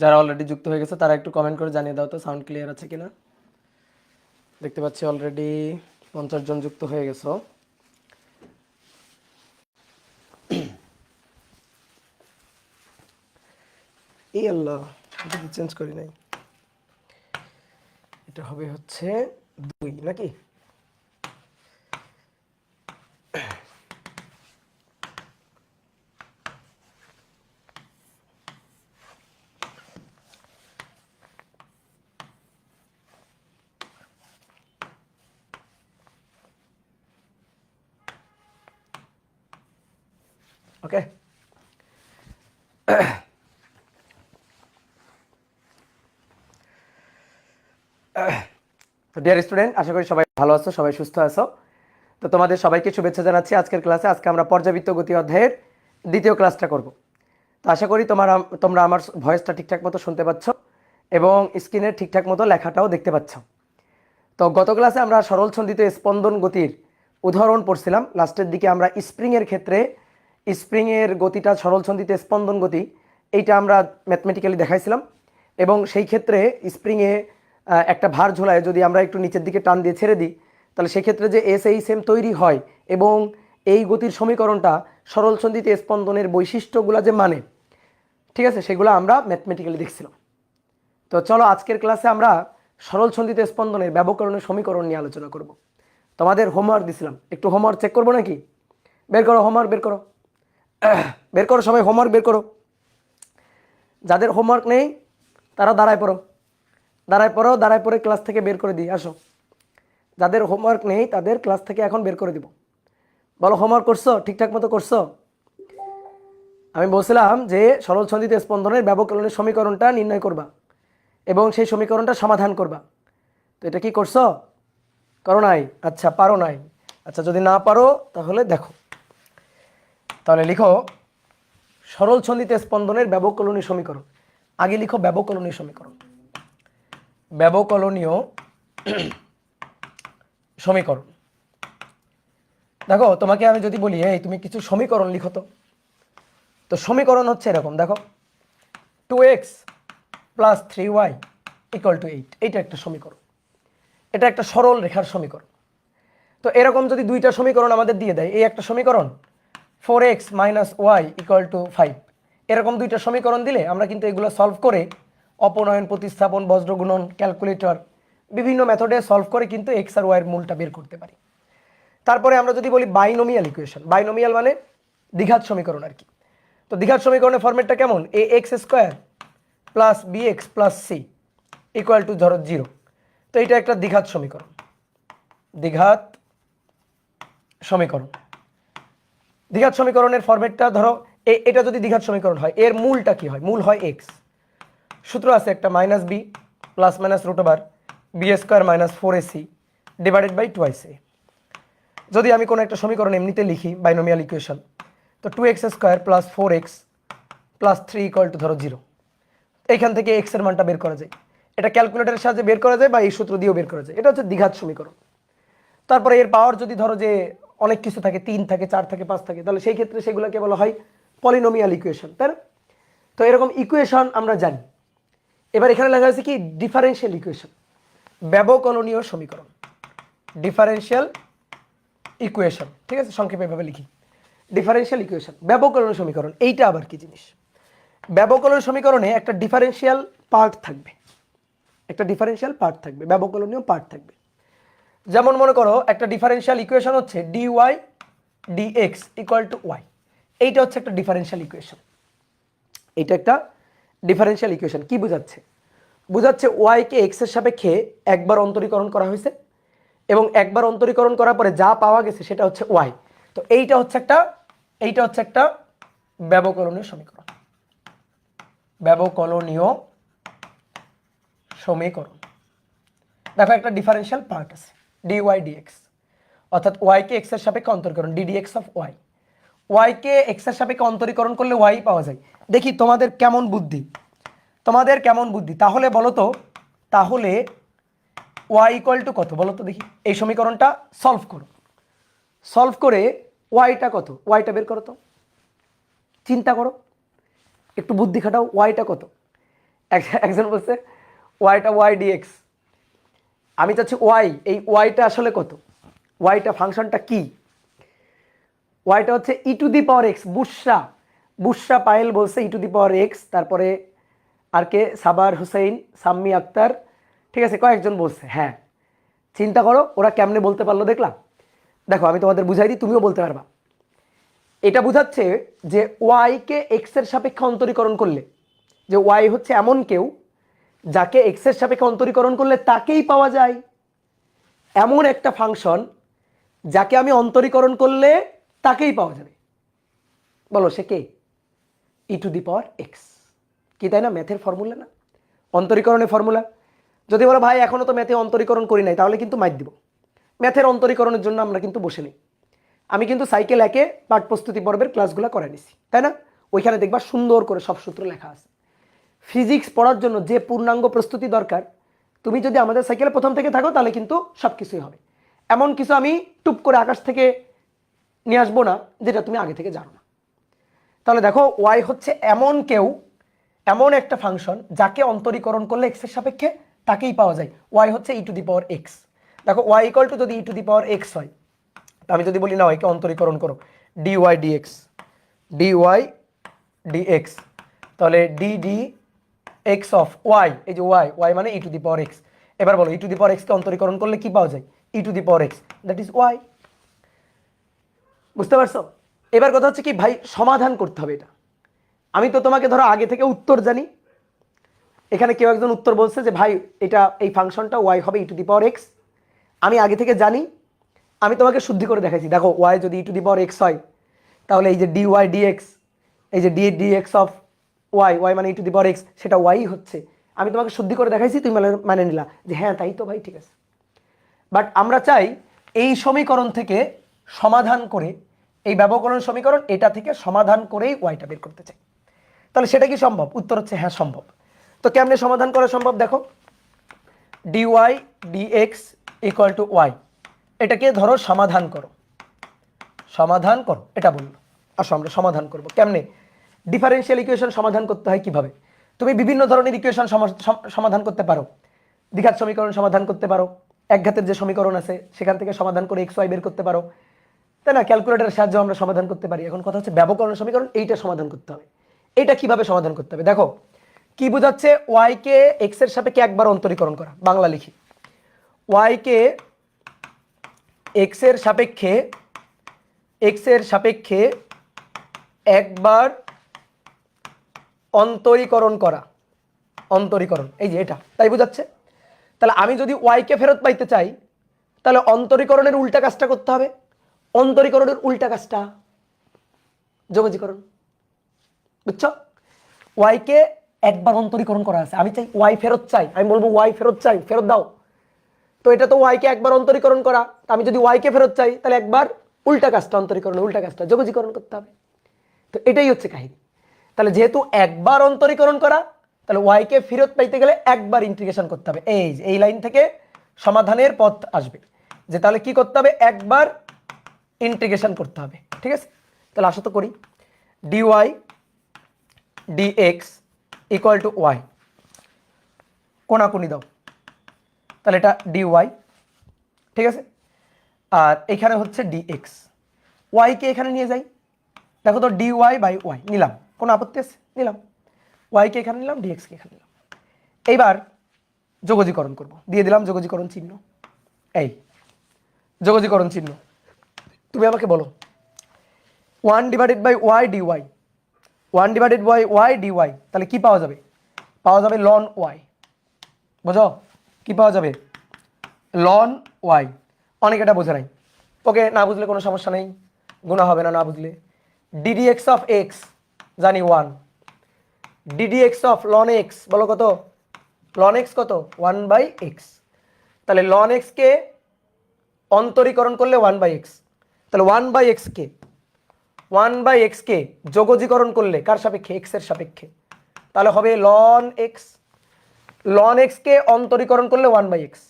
যারা অলরেডি যুক্ত হয়ে গেছে তারা একটু কমেন্ট করে জানিয়ে দাও তো সাউন্ড ক্লিয়ার আছে কিনা। দেখতে পাচ্ছি অলরেডি 50 জন যুক্ত হয়ে গেছো। এই আল্লাহ, এটা তো চেঞ্জ করি নাই। এটা হবে হচ্ছে 2 নাকি? ওকে, তো ডিয়ার স্টুডেন্ট, আশা করি সবাই ভালো আছো, সবাই সুস্থ আছো। তো তোমাদের সবাইকে শুভেচ্ছা জানাচ্ছি আজকের ক্লাসে। আজকে আমরা পর্যাবৃত্ত গতি অধ্যায়ের দ্বিতীয় ক্লাসটা করব। তো আশা করি তোমরা আমার ভয়েসটা ঠিকঠাক মতো শুনতে পাচ্ছ এবং স্ক্রিনের ঠিকঠাক মতো লেখাটাও দেখতে পাচ্ছ। তো গত ক্লাসে আমরা সরল ছন্দিত স্পন্দন গতির উদাহরণ পড়ছিলাম। লাস্টের দিকে আমরা স্প্রিংয়ের ক্ষেত্রে স্প্রিংয়ের গতিটা সরল ছন্দিত স্পন্দন গতি, এইটা আমরা ম্যাথমেটিক্যালি দেখাইছিলাম। এবং সেই ক্ষেত্রে স্প্রিংয়ে একটা ভার ঝোলায় যদি আমরা একটু নিচের দিকে টান দিয়ে ছেড়ে দিই, তাহলে সেক্ষেত্রে যে SHM তৈরি হয় এবং এই গতির সমীকরণটা সরল ছন্দিত স্পন্দনের বৈশিষ্ট্যগুলো যে মানে, ঠিক আছে, সেগুলো আমরা ম্যাথমেটিক্যালি দেখছিলাম। তো চলো আজকের ক্লাসে আমরা সরল ছন্দিত স্পন্দনের ব্যবকরণের সমীকরণ নিয়ে আলোচনা করব। তোমাদের হোমওয়ার্ক দিছিলাম, একটু হোমওয়ার্ক চেক করবো নাকি? বের করো হোমওয়ার্ক, বের করো, বের করো সবাই হোমওয়ার্ক বের করো। যাদের হোমওয়ার্ক নেই তারা দাঁড়ায় পড়ো, দাঁড়ায় পড়ে ক্লাস থেকে বের করে দিই আসো। যাদের হোমওয়ার্ক নেই তাদের ক্লাস থেকে এখন বের করে দিব। বলো হোমওয়ার্ক করছো? ঠিকঠাক মতো করছো? আমি বলছিলাম যে সরল ছন্দিত স্পন্দনের ব্যবকলনের সমীকরণটা নির্ণয় করবা এবং সেই সমীকরণটা সমাধান করবা। তো এটা কি করছো? করো নাই? আচ্ছা, পারো নাই। আচ্ছা, যদি না পারো তাহলে দেখো, তাহলে লিখো সরল ছন্দিত স্পন্দনের ব্যবকলনীয় সমীকরণ। আগে লিখো ব্যবকলনীয় সমীকরণ, ব্যবকলনীয় সমীকরণ। দেখো তোমাকে আমি যদি বলি এই তুমি কিছু সমীকরণ লিখো, তো সমীকরণ হচ্ছে এরকম, দেখো 2x + 3y = 8, এইটা একটা সমীকরণ, এটা একটা সরল রেখার সমীকরণ। তো এরকম যদি দুইটা সমীকরণ আমাদের দিয়ে দেয়, এই একটা সমীকরণ 4x - y = 5, এরকম দুইটা সমীকরণ দিলে আমরা কিন্তু এগুলো সলভ করে অপনয়ন, প্রতিস্থাপন, বজ্রগুণন, ক্যালকুলেটর বিভিন্ন মেথডে সলভ করে কিন্তু x আর y এর মূলটা বের করতে পারি। তারপরে আমরা যদি বলি বাইনোমিয়াল ইকুয়েশন, বাইনোমিয়াল মানে দ্বিঘাত সমীকরণ আর কি। তো দ্বিঘাত সমীকরণের ফরম্যাটটা কেমন? ax² + bx + c = ধরো 0। তো এটা একটা দ্বিঘাত সমীকরণ, দ্বিঘাত সমীকরণ। দ্বিঘাত সমীকরণের ফরম্যাটটা ধরো এটা যদি দ্বিঘাত সমীকরণ হয়, এর মূলটা কি হয়? মূল হয় x। সূত্র আছে একটা -b ± √b² - 4ac / 2ac। যদি আমি কোনো একটা সমীকরণ এমনিতে লিখি বাইনোমিয়াল ইকুয়েশন, তো 2x² + 4x + 3 = ধরো 0। এইখান থেকে x এর মানটা বের করা যায়। এটা ক্যালকুলেটরের সাহায্যে বের করা যায় বা এই সূত্র দিয়েও বের করা যায়। এটা হচ্ছে দ্বিঘাত সমীকরণ। তারপরে এর পাওয়ার যদি ধরো যে অনেক কিছু থাকে, 3 থাকে, 4 থাকে, 5 থাকে, তাহলে সেই ক্ষেত্রে সেগুলোকে বলা হয় পলিনোমিয়াল ইকুয়েশন, তাই না? তো এরকম ইকুয়েশন আমরা জানি। এবার এখানে লেখা আছে কি ডিফারেনশিয়াল ইকুয়েশন, ব্যবকলনীয় সমীকরণ, ডিফারেনশিয়াল ইকুয়েশন, ঠিক আছে, সংক্ষেপে এভাবে লিখি ডিফারেনশিয়াল ইকুয়েশন, ব্যবকলনীয় সমীকরণ। এইটা আবার কি জিনিস? ব্যবকলনীয় সমীকরণে একটা ডিফারেনশিয়াল পার্ট থাকবে, একটা ডিফারেনশিয়াল পার্ট থাকবে, ব্যবকলনীয় পার্ট থাকবে। যেমন মনে করো একটা ডিফারেনশিয়াল ইকুয়েশন হচ্ছে dy dx = y, এইটা হচ্ছে একটা ডিফারেনশিয়াল ইকুয়েশন। এইটা একটা ডিফারেনশিয়াল ইকুয়েশন। কি বোঝাচ্ছে? বোঝাচ্ছে y কে x এর সাপেক্ষে একবার অন্তরীকরণ করা হয়েছে এবং একবার অন্তরীকরণ করার পরে যা পাওয়া গেছে সেটা হচ্ছে y। তো এইটা হচ্ছে একটা ব্যবকলনীয় সমীকরণ, ব্যবকলনীয় সমীকরণ। দেখো একটা ডিফারেনশিয়াল পার্ট আছে dy dx, অর্থাৎ y কে x এর সাপেক্ষে অন্তরীকরণ ddx of y। y K x এর সাপেক্ষে অন্তরীকরণ করলে y পাওয়া যায়। দেখি তোমাদের কেমন বুদ্ধি, তাহলে বলো তো, তাহলে y = কত বলো তো দেখি? এই সমীকরণটা সলভ করো, সলভ করে yটা কত, yটা বের করো তো, চিন্তা করো, একটু বুদ্ধি খাটাও, yটা কত? একজন বলছে ওয়াইটা ওয়াই ডিএক্স, আমি চাচ্ছি ওয়াই, এই ওয়াইটা আসলে কত, ওয়াইটা ফাংশনটা কি, ওয়াইটা হচ্ছে ই টু দি পাওয়ার এক্স। বুসরা বুসরা পায়েল বলছে ই টু দি পাওয়ার এক্স, তারপরে আর কে, সাবার হুসাইন, সাম্মি আক্তার, ঠিক আছে, কয়েকজন বলছে। হ্যাঁ, চিন্তা করো ওরা কেমনে বলতে পারলো দেখলাম। দেখো আমি তোমাদের বুঝাই দিই, তুমিও বলতে পারবা। এটা বুঝাচ্ছে যে ওয়াইকে এক্সের সাপেক্ষে অন্তরীকরণ করলে, যে ওয়াই হচ্ছে এমন কেউ যাকে এক্সের সাপেক্ষে অন্তরীকরণ করলে তাকেই পাওয়া যায়, এমন একটা ফাংশন যাকে আমি অন্তরীকরণ করলে তাকেই পাওয়া যাবে। বলো সে কে? ই টু দি পাওয়ার এক্স। কি তাই না? ম্যাথের ফর্মুলা না, অন্তরীকরণের ফর্মুলা। যদি বলো ভাই এখনো তো ম্যাথে অন্তরীকরণ করি নাই, তাহলে কিন্তু মাইর দিব। ম্যাথের অন্তরীকরণের জন্য আমরা কিন্তু বসে নেই। আমি কিন্তু সাইকেল একে পাঠ প্রস্তুতি পর্বের ক্লাসগুলো করে নিছি, তাই না? ওইখানে দেখবা সুন্দর করে সব সূত্র লেখা আছে। ফিজিক্স পড়ার জন্য যে পূর্ণাঙ্গ প্রস্তুতি দরকার, তুমি যদি আমাদের সাইকেলে প্রথম থেকে থাকো তাহলে কিন্তু সব কিছুই হবে। এমন কিছু আমি টুপ করে আকাশ থেকে নিয়ে আসবো না যেটা তুমি আগে থেকে জানো না। তাহলে দেখো ওয়াই হচ্ছে এমন কেউ, এমন একটা ফাংশন যাকে অন্তরীকরণ করলে এক্সের সাপেক্ষে তাকেই পাওয়া যায়। ওয়াই হচ্ছে ই টু দি পাওয়ার এক্স। দেখো ওয়াই ইকুয়াল টু যদি ই টু দি পাওয়ার এক্স হয়, তা আমি যদি বলি না ওয়াইকে অন্তরীকরণ করো ডিওয়াই ডিএক্স, ডিওয়াই ডিএক্স, তাহলে d d x of y, এই যে ওয়াই, ওয়াই মানে e to the power x. এবার বলো ই টু দি পাওয়ার এক্সকে অন্তরীকরণ করলে কি পাওয়া যায়? E to the power x, that is y. বুঝতে পারছো? এবার কথা হচ্ছে কি ভাই, সমাধান করতে হবে এটা। আমি তো তোমাকে ধরো আগে থেকে উত্তর জানি, এখানে কেউ একজন উত্তর বলছে যে ভাই এটা এই ফাংশনটা ওয়াই হবে ই টু দি পাওয়ার এক্স, আমি আগে থেকে জানি, আমি তোমাকে শুদ্ধি করে দেখাইছি। দেখো ওয়াই যদি ই টু দি পাওয়ার এক্স হয়, তাহলে এই যে ডি ওয়াই ডিএক্স, এই যে d d x of y, y মানে e to the power x, সেটা ওয়াই হচ্ছে। আমি তোমাকে শুদ্ধি করে দেখাইছি, তুমি মানে নিলা যে হ্যাঁ তাই তো ভাই, ঠিক আছে। বাট আমরা চাই এই সমীকরণ থেকে সমাধান করে, এই ব্যবকলন সমীকরণ এটা থেকে সমাধান করেই ওয়াইটা বের করতে চাই। তাহলে সেটা কি সম্ভব? উত্তর হচ্ছে হ্যাঁ সম্ভব। তো কেমনে সমাধান করা সম্ভব? দেখো d y d x equal to y, এটাকে ধরো সমাধান করো, সমাধান করো এটা বললো। আসো আমরা সমাধান করব কেমনে। ডিফারেনশিয়াল ইকুয়েশন সমাধান করতে হয় কিভাবে? তুমি বিভিন্ন ধরনের ইকুয়েশন সমাধান করতে পারো। দ্বিঘাত সমীকরণ সমাধান করতে পারো, একঘাতের যে সমীকরণ আছে সেখান থেকে সমাধান করে এক্স ওয়াই বের করতে পারো, তাই না? ক্যালকুলেটরের সাহায্যে আমরা সমাধান করতে পারি। এখন কথা হচ্ছে ব্যবকলন সমীকরণ, এইটা সমাধান করতে হবে। এটা কিভাবে সমাধান করতে হবে? দেখো কি বোঝাচ্ছে, ওয়াই কে এক্স এর সাপেক্ষে একবার অন্তরীকরণ করা। বাংলা লিখি, ওয়াই কে এক্স এর সাপেক্ষে, এক্স এর সাপেক্ষে একবার অন্তরীকরণ করা, অন্তরীকরণ, এই যে এটা তাই বোঝাচ্ছে। তাহলে আমি যদি ওয়াই কে ফেরত পাইতে চাই, তাহলে অন্তরীকরণের উল্টা কাজটা করতে হবে। অন্তরীকরণের উল্টা কাজটা যোগজীকরণ। বুঝছো? ওয়াই কে একবার অন্তরীকরণ করা আছে, আমি চাই ওয়াই ফেরত চাই, আমি বলবো ওয়াই ফেরত চাই, ফেরত দাও। তো এটা তো ওয়াই কে একবার অন্তরীকরণ করা, আমি যদি ওয়াই কে ফেরত চাই তাহলে একবার উল্টা কাজটা, অন্তরীকরণের উল্টা কাজটা যোগজীকরণ করতে হবে। তো এটাই হচ্ছে কাহিনী। তাহলে যেহেতু একবার অন্তরীকরণ করা, তাহলে ওয়াই কে ফেরত পাইতে গেলে একবার ইন্টিগ্রেশন করতে হবে। এই লাইন থেকে সমাধানের পথ আসবে, যে তাহলে কি করতে হবে, একবার ইন্টিগ্রেশন করতে হবে। ঠিক আছে, তাহলে আসো তো করি। D y d x equal to y, কোনাকুনি দাও, তাহলে এটা ডিওয়াই, ঠিক আছে, আর এখানে হচ্ছে ডিএক্স। ওয়াইকে এখানে নিয়ে যাই, দেখো তো ডিওয়াই বাই ওয়াই নিলাম, কোনো আপত্তি আছে? নিলাম। ওয়াইকে এখানে নিলাম, ডিএক্সকে এখানে নিলাম। এইবার যোগজীকরণ করব, দিয়ে দিলাম যোগজীকরণ চিহ্ন। এই যোগজীকরণ চিহ্ন, তুমি আমাকে বলো 1 divided by y d y, 1 divided by y d y, তাহলে কি পাওয়া যাবে? পাওয়া যাবে লন ওয়াই। বুঝো কি পাওয়া যাবে? লন ওয়াই। অনেক এটা বোঝে নাই, ওকে, না বুঝলে কোনো সমস্যা নেই, গুণা হবে না না বুঝলে। ডিডিএক্স অফ এক্স জানি 1, ডিডিএক্স অফ লন এক্স বলো কত? লন এক্স কত? 1 বাই এক্স। তাহলে লন এক্স কে অন্তরীকরণ করলে 1 বাই এক্স, তাহলে 1 বাই এক্স কে, 1 বাই এক্স কে যোগজীকরণ করলে কার সাপেক্ষে? এক্স এর সাপেক্ষে, তাহলে হবে লন এক্স। লন এক্স কে অন্তরীকরণ করলে 1 বাই এক্স,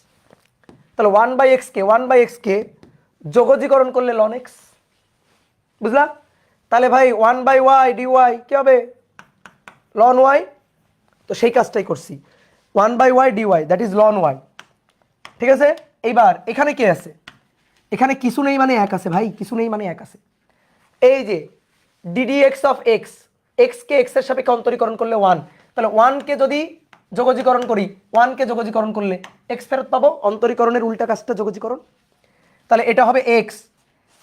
তাহলে 1 বাই এক্স কে, 1 বাই এক্স কে যোগজীকরণ করলে লন এক্স। বুঝলা? তাহলে ভাই 1 বাই ওয়াই ডিওয়াই কি হবে? লন ওয়াই। তো সেই কাজটাই করছি, 1/y dy that is ln y। ঠিক আছে, এইবার এখানে কে আছে? এখানে কিছু নেই মানে এক আছে ভাই, কিছু নেই মানে এক আছে। এই যে ddx অফ এক্স, এক্সকে এক্স এর সাপেক্ষে অন্তরীকরণ করলে 1, তাহলে 1কে যদি যোগজীকরণ করি, 1কে যোগজীকরণ করলে এক্স ফেরত পাবো, অন্তরীকরণের উল্টা কাজটা যোগজীকরণ। তাহলে এটা হবে এক্স।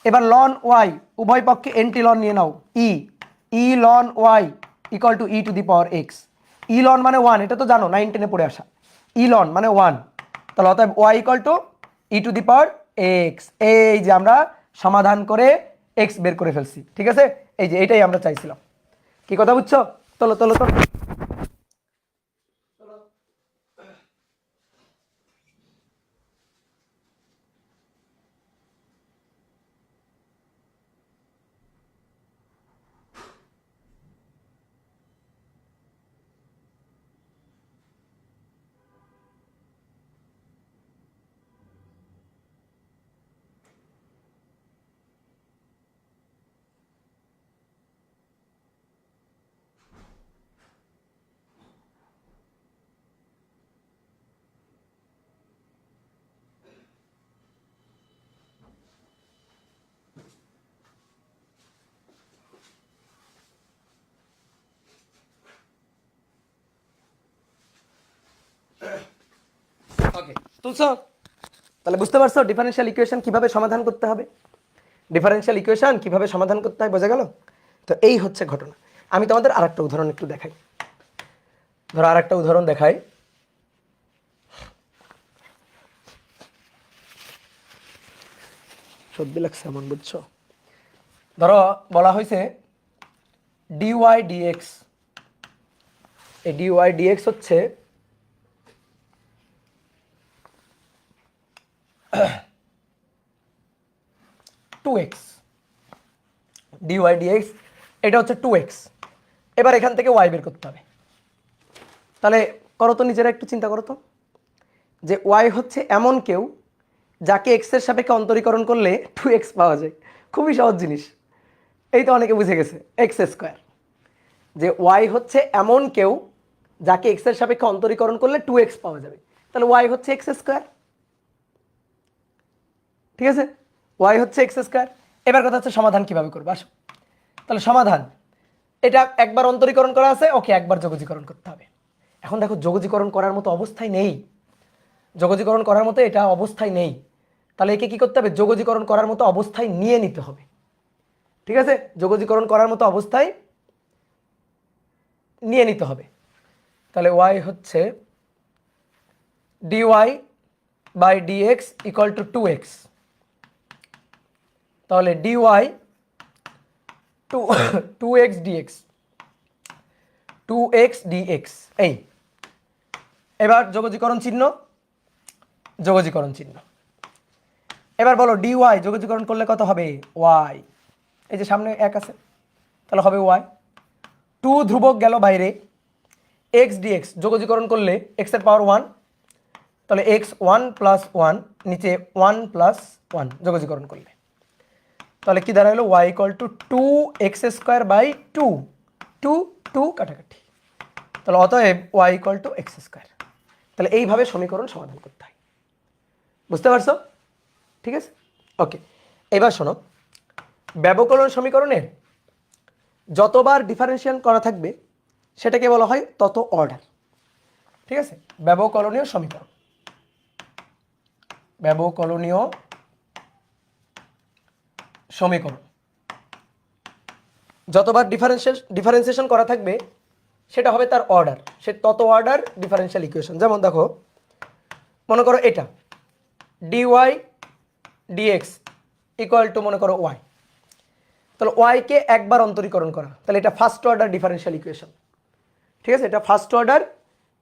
এবার ln y, উভয় পক্ষে এন্টি লন নিয়ে নাও, e ln y equal to e to the power x. E লন মানে 1, এটা তো জানো 9 10-এ পড়ে আসা, ই লন মানে 1, তাহলে অতএব y equal to e to the power x. এই যে আমরা সমাধান করে এক্স বের করে ফেলছি। ঠিক আছে, এই যে এটাই আমরা চাইছিলাম। কি কথা বুঝছো? তোলো তোলো তোলো। ওকে, তুলছো? তাহলে বুঝতে পারছো ডিফারেনশিয়াল ইকুয়েশন কিভাবে সমাধান করতে হবে, ডিফারেনশিয়াল ইকুয়েশন কিভাবে সমাধান করতে হয়, বোঝা গেল? তো এই হচ্ছে ঘটনা। আমি তোমাদের আরেকটা উদাহরণ একটু দেখাই। ধরো আরেকটা উদাহরণ দেখাই। সর্দি লাগছে এমন, বুঝছো? ধরো বলা হয়েছে ডিওয়াই ডিএক্স, এই ডিওয়াই ডিএক্স হচ্ছে 2x, ডিওয়াই ডিএক্স এটা হচ্ছে 2x। এবার এখান থেকে y বের করতে হবে। তাহলে করো তো, নিজেরা একটু চিন্তা করো তো, যে y হচ্ছে এমন কেউ যাকে x এর সাপেক্ষে অন্তরীকরণ করলে 2x পাওয়া যায়। খুবই সহজ জিনিস, এই তো অনেকে বুঝে গেছে, এক্স স্কোয়ার। যে y হচ্ছে এমন কেউ যাকে x এর সাপেক্ষে অন্তরীকরণ করলে 2x পাওয়া যাবে, তাহলে y হচ্ছে এক্স স্কোয়ার। ঠিক আছে, y হচ্ছে এক্স স্কোয়ার। এবার কথা হচ্ছে সমাধান কিভাবে করবো, আসো। তাহলে সমাধান, এটা একবার অন্তরীকরণ করা আছে, ওকে একবার যোগজীকরণ করতে হবে। এখন দেখো যোগজীকরণ করার মতো অবস্থায় নেই, যোগজীকরণ করার মতো এটা অবস্থায় নেই, তাহলে একে কি করতে হবে, যোগজীকরণ করার মতো অবস্থায় নিয়ে নিতে হবে। ঠিক আছে, যোগজীকরণ করার মতো অবস্থায় নিয়ে নিতে হবে। তাহলে y হচ্ছে dy by dx equal to 2x, তাহলে dy 2x dx, 2x dx এই। এবার যোগজীকরণ চিহ্ন, যোগজীকরণ চিহ্ন। এবার বলো dy যোগজীকরণ করলে কত হবে, y, এই যে সামনে এক আছে, তাহলে হবে y। 2 ধ্রুবক গেল বাইরে, x dx যোগজীকরণ করলে x এর পাওয়ার 1, তাহলে x 1 প্লাস 1, নিচে 1 প্লাস 1 যোগজীকরণ করলে, তাহলে কি দাঁড়ালো y equal to 2x square by 2, 2 কাটাকাটি, তাহলে অতএব y equal to x square. তাহলে এইভাবে সমীকরণ সমাধান করতে হয়, বুঝতে পারছো? ঠিক আছে, ওকে। এবার শোনো, ব্যবকলন সমীকরণের যতবার ডিফারেন্সিয়েশন করা থাকবে সেটাকে বলা হয় তত অর্ডার। ঠিক আছে, ব্যবকলনীয় সমীকরণ, ব্যবকলনীয় সমীকরণ যতবার ডিফারেন্সিয়েশন করা থাকবে সেটা হবে তার অর্ডার, সে তত অর্ডার ডিফারেনশিয়াল ইকুয়েশন। যেমন দেখো, মনে করো এটা dy dx ইকুয়াল টু মনে করো y, তাহলে y কে একবার অন্তরীকরণ করা, তাহলে এটা ফার্স্ট অর্ডার ডিফারেনশিয়াল ইকুয়েশন। ঠিক আছে, এটা ফার্স্ট অর্ডার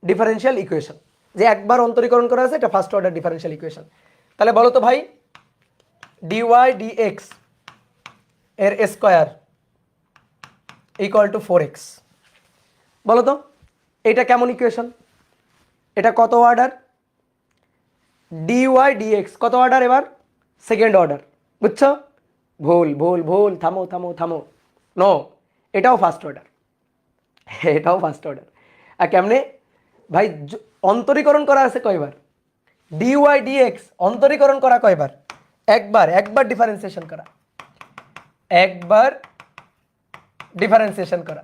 ডিফারেনশিয়াল ইকুয়েশন, যে একবার অন্তরীকরণ করা আছে, এটা ফার্স্ট অর্ডার ডিফারেনশিয়াল ইকুয়েশন। তাহলে বলো তো ভাই, dy dx এর স্কোয়ার ইকুয়াল টু 4x, বলো তো এটা কেমন ইকুয়েশন, এটা কত অর্ডার, dy dx কত অর্ডার, এবার সেকেন্ড অর্ডার, বুঝছো? ভুল ভুল ভুল, থামো থামো থামো, নো, এটাও ফার্স্ট অর্ডার, এটাও ফার্স্ট অর্ডার। আর কেমনে ভাই অন্তরীকরণ করা আছে কয়বার, ডিওয়াই ডিএক্স অন্তরীকরণ করা কয়বার, একবার ডিফারেন্সিয়েশন করা, একবার ডিফারেন্সিয়েশন করা,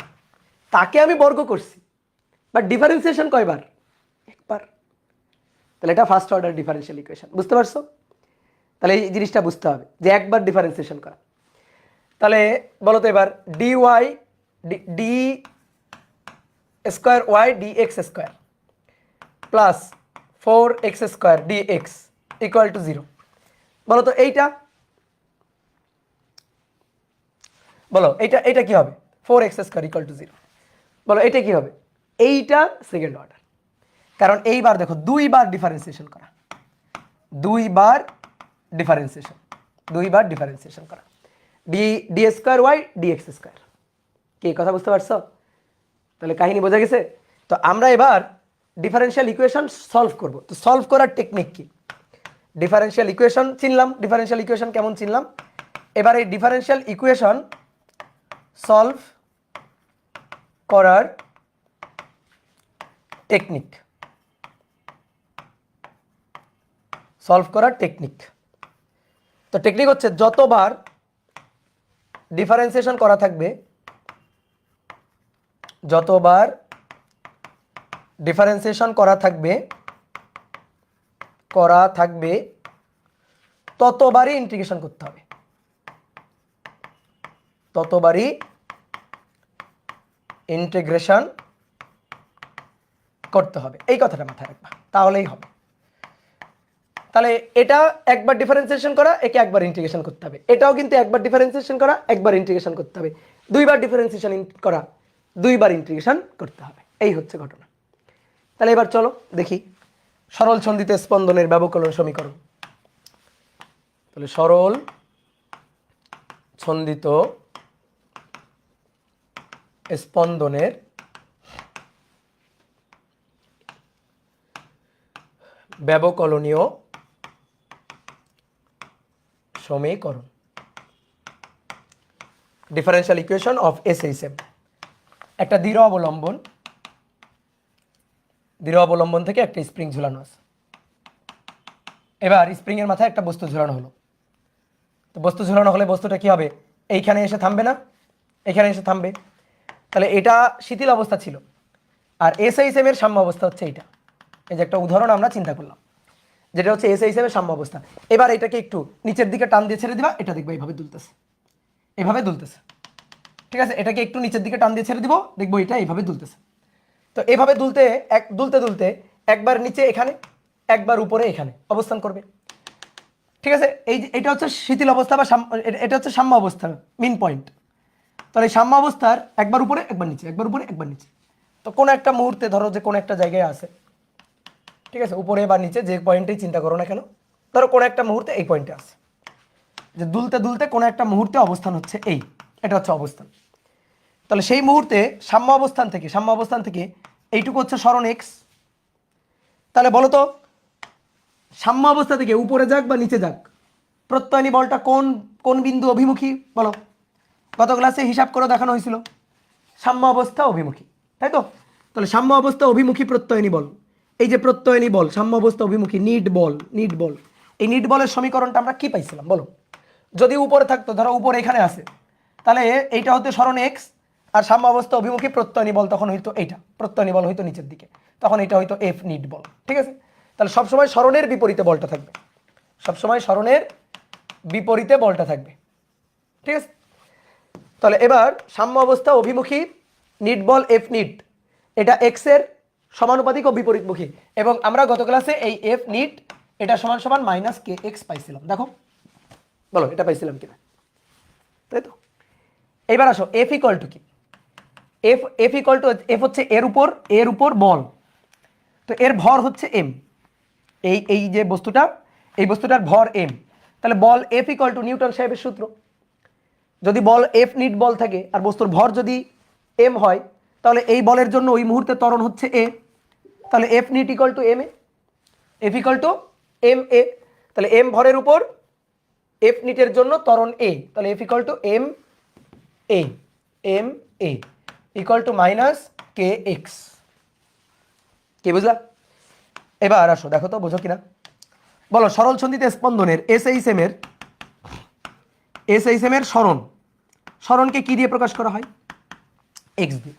তাকে আমি বর্গ করছি, বাট ডিফারেন্সিয়েশন কয়বার, একবার। তাহলে এটা ফার্স্ট অর্ডার ডিফারেন্সিয়াল ইকুয়েশন, বুঝতে পারছো? তাহলে এই জিনিসটা বুঝতে হবে যে একবার ডিফারেন্সিয়েশন করা। তাহলে বলো তো এবার d y d square y d x square plus 4x square d x equal to 0। বলো তো এইটা, বলো এইটা কি হবে, 4x স্কোয়ার ইকুয়াল টু 0। বলো এটা কি হবে, এইটা সেকেন্ড অর্ডার, কারণ এইবার দেখো দুইবার ডিফারেন্সিয়েশন করা, দুইবার ডিফারেন্সিয়েশন করা, d square y d x square. কি কথা বুঝতে পারছো? তাহলে কাহিনী বোঝা গেছে? তো আমরা এবার ডিফারেন্সিয়াল ইকুয়েশন সলভ করব। তো সলভ করার টেকনিক কি? ডিফারেন্সিয়াল ইকুয়েশন চিনলাম, ডিফারেন্সিয়াল ইকুয়েশন কেমন চিনলাম, এবার এই ডিফারেন্সিয়াল ইকুয়েশন সলভ করার টেকনিক, তো টেকনিক হচ্ছে যতবার ডিফারেন্সিয়েশন করা থাকবে, যতবার ডিফারেন্সিয়েশন করা থাকবে ততবারই ইন্টিগ্রেশন করতে হবে, ততবারই ইন্টিগ্রেশন করতে হবে। এই কথাটা মাথায় রাখবা, তাহলেই হবে। তাহলে এটা একবার ডিফারেন্সিয়েশন করা, একে একবার ইন্টিগ্রেশন করতে হবে, এটাও কিন্তু একবার ডিফারেন্সিয়েশন করা, একবার ইন্টিগ্রেশন করতে হবে, দুইবার ডিফারেন্সিয়েশন করা, দুইবার ইন্টিগ্রেশন করতে হবে। এই হচ্ছে ঘটনা। তাহলে এবার চলো দেখি সরল ছন্দিত স্পন্দনের ব্যবকলন সমীকরণ। তাহলে সরল ছন্দিত স্পন্দনের ব্যবকলনীয় সমীকরণ, ডিফারেন্সিয়াল ইকুয়েশন অফ এসএইচএম। একটা দৃঢ় অবলম্বন থেকে একটা স্প্রিং ঝুলানো আছে। এবার স্প্রিং এর মাথায় একটা বস্তু ঝুলানো হলো। তো বস্তু ঝুলানো হলে বস্তুটা কি হবে, এইখানে এসে থামবে না, এখানে এসে থামবে। তাহলে এটা শিথিল অবস্থা ছিল, আর এসএইচএম এর সাম্য অবস্থা হচ্ছে এইটা। এই যে একটা উদাহরণ আমরা চিন্তা করলাম, যেটা হচ্ছে এসএইচএম এর সাম্য অবস্থা। এবার এটাকে একটু নিচের দিকে টান দিয়ে ছেড়ে দিবা, এটা দেখবে এইভাবে দুলতেছে, এইভাবে দুলতেছে, ঠিক আছে? এটাকে একটু নিচের দিকে টান দিয়ে ছেড়ে দিব, দেখবো এটা এইভাবে দুলতেছে। তো এভাবে দুলতে একবার নিচে এখানে, একবার উপরে এখানে অবস্থান করবে, ঠিক আছে? এটা হচ্ছে শিথিল অবস্থা বা এটা হচ্ছে সাম্য অবস্থা, মিন পয়েন্ট। তাহলে এই সাম্য অবস্থার একবার উপরে একবার নিচে, একবার উপরে একবার নিচে। তো কোনো একটা মুহূর্তে ধরো যে কোনো একটা জায়গায় আছে, ঠিক আছে, উপরে বা নিচে যে পয়েন্টেই চিন্তা করো না কেন, ধরো কোনো একটা মুহূর্তে এই পয়েন্টে আছে, যে দুলতে কোনো একটা মুহূর্তে অবস্থান হচ্ছে এটা হচ্ছে অবস্থান। তাহলে সেই মুহূর্তে সাম্য অবস্থান থেকে এইটুকু হচ্ছে সরণ এক্স। তাহলে বলো তো সাম্য অবস্থা থেকে উপরে যাক বা নিচে যাক, প্রত্যয়নী বলটা কোন বিন্দু অভিমুখী বলো? গত ক্লাসে হিসাব করে দেখানো হয়েছিল সাম্য অবস্থা অভিমুখী, তাই তো? তাহলে সাম্য অবস্থা অভিমুখী প্রত্যয়নী বল, এই যে প্রত্যয়নী বল সাম্য অবস্থা অভিমুখী নিট বল, এই নিট বলের সমীকরণটা আমরা কি পাইছিলাম বলো? যদি উপরে থাকতো, ধরো উপরে এখানে আছে, তাহলে এইটা হতে সরণ এক্স, আর সাম্য অবস্থা অভিমুখী প্রত্যয়নী বল তখন হইতো এইটা, প্রত্যয়নী বল হইতো নিচের দিকে, তখন এটা হইতো এফ নিট বল, ঠিক আছে? তাহলে সবসময় সরণের বিপরীতে বলটা থাকবে, সবসময় সরণের বিপরীতে বলটা থাকবে, ঠিক আছে? তাহলে এবার সাম্য অবস্থা অভিমুখী নিট বল এফ নিট, এটা এক্স এর সমানুপাতিক ও বিপরীতমুখী, এবং আমরা গত ক্লাসে এই এফ নিট এটা সমান সমান মাইনাস কে এক্স পাইছিলাম। দেখো বলো এটা পাইছিলাম কিনা, তাই তো? এবার আসো এফ ইকুয়াল টু কি, এফ ইকুয়াল টু এফ হচ্ছে এর উপর বল, তো এর ভর হচ্ছে এম, এই যে বস্তুটা, এই বস্তুটার ভর এম। তাহলে বল এফ ইকুয়াল টু নিউটন সাহেবের সূত্র, যদি বল এফ নিট বল থাকে আর বস্তুর ভর যদি এম হয়, তাহলে এই বলের জন্য ওই মুহূর্তে ত্বরণ হচ্ছে এ, তাহলে F net equal to m a, F equal to m a. তাহলে এম ভরের উপর এফ নিটের জন্য ত্বরণ এ, তাহলে f equal to m a equal to minus k x, কি বুঝলা? এবার আসো দেখো তো বুঝো কিনা, বলো সরল সন্ধিতে স্পন্দনের এসএইচএম এর সরণকে কি দিয়ে প্রকাশ করা হয়? এক্স দিয়ে।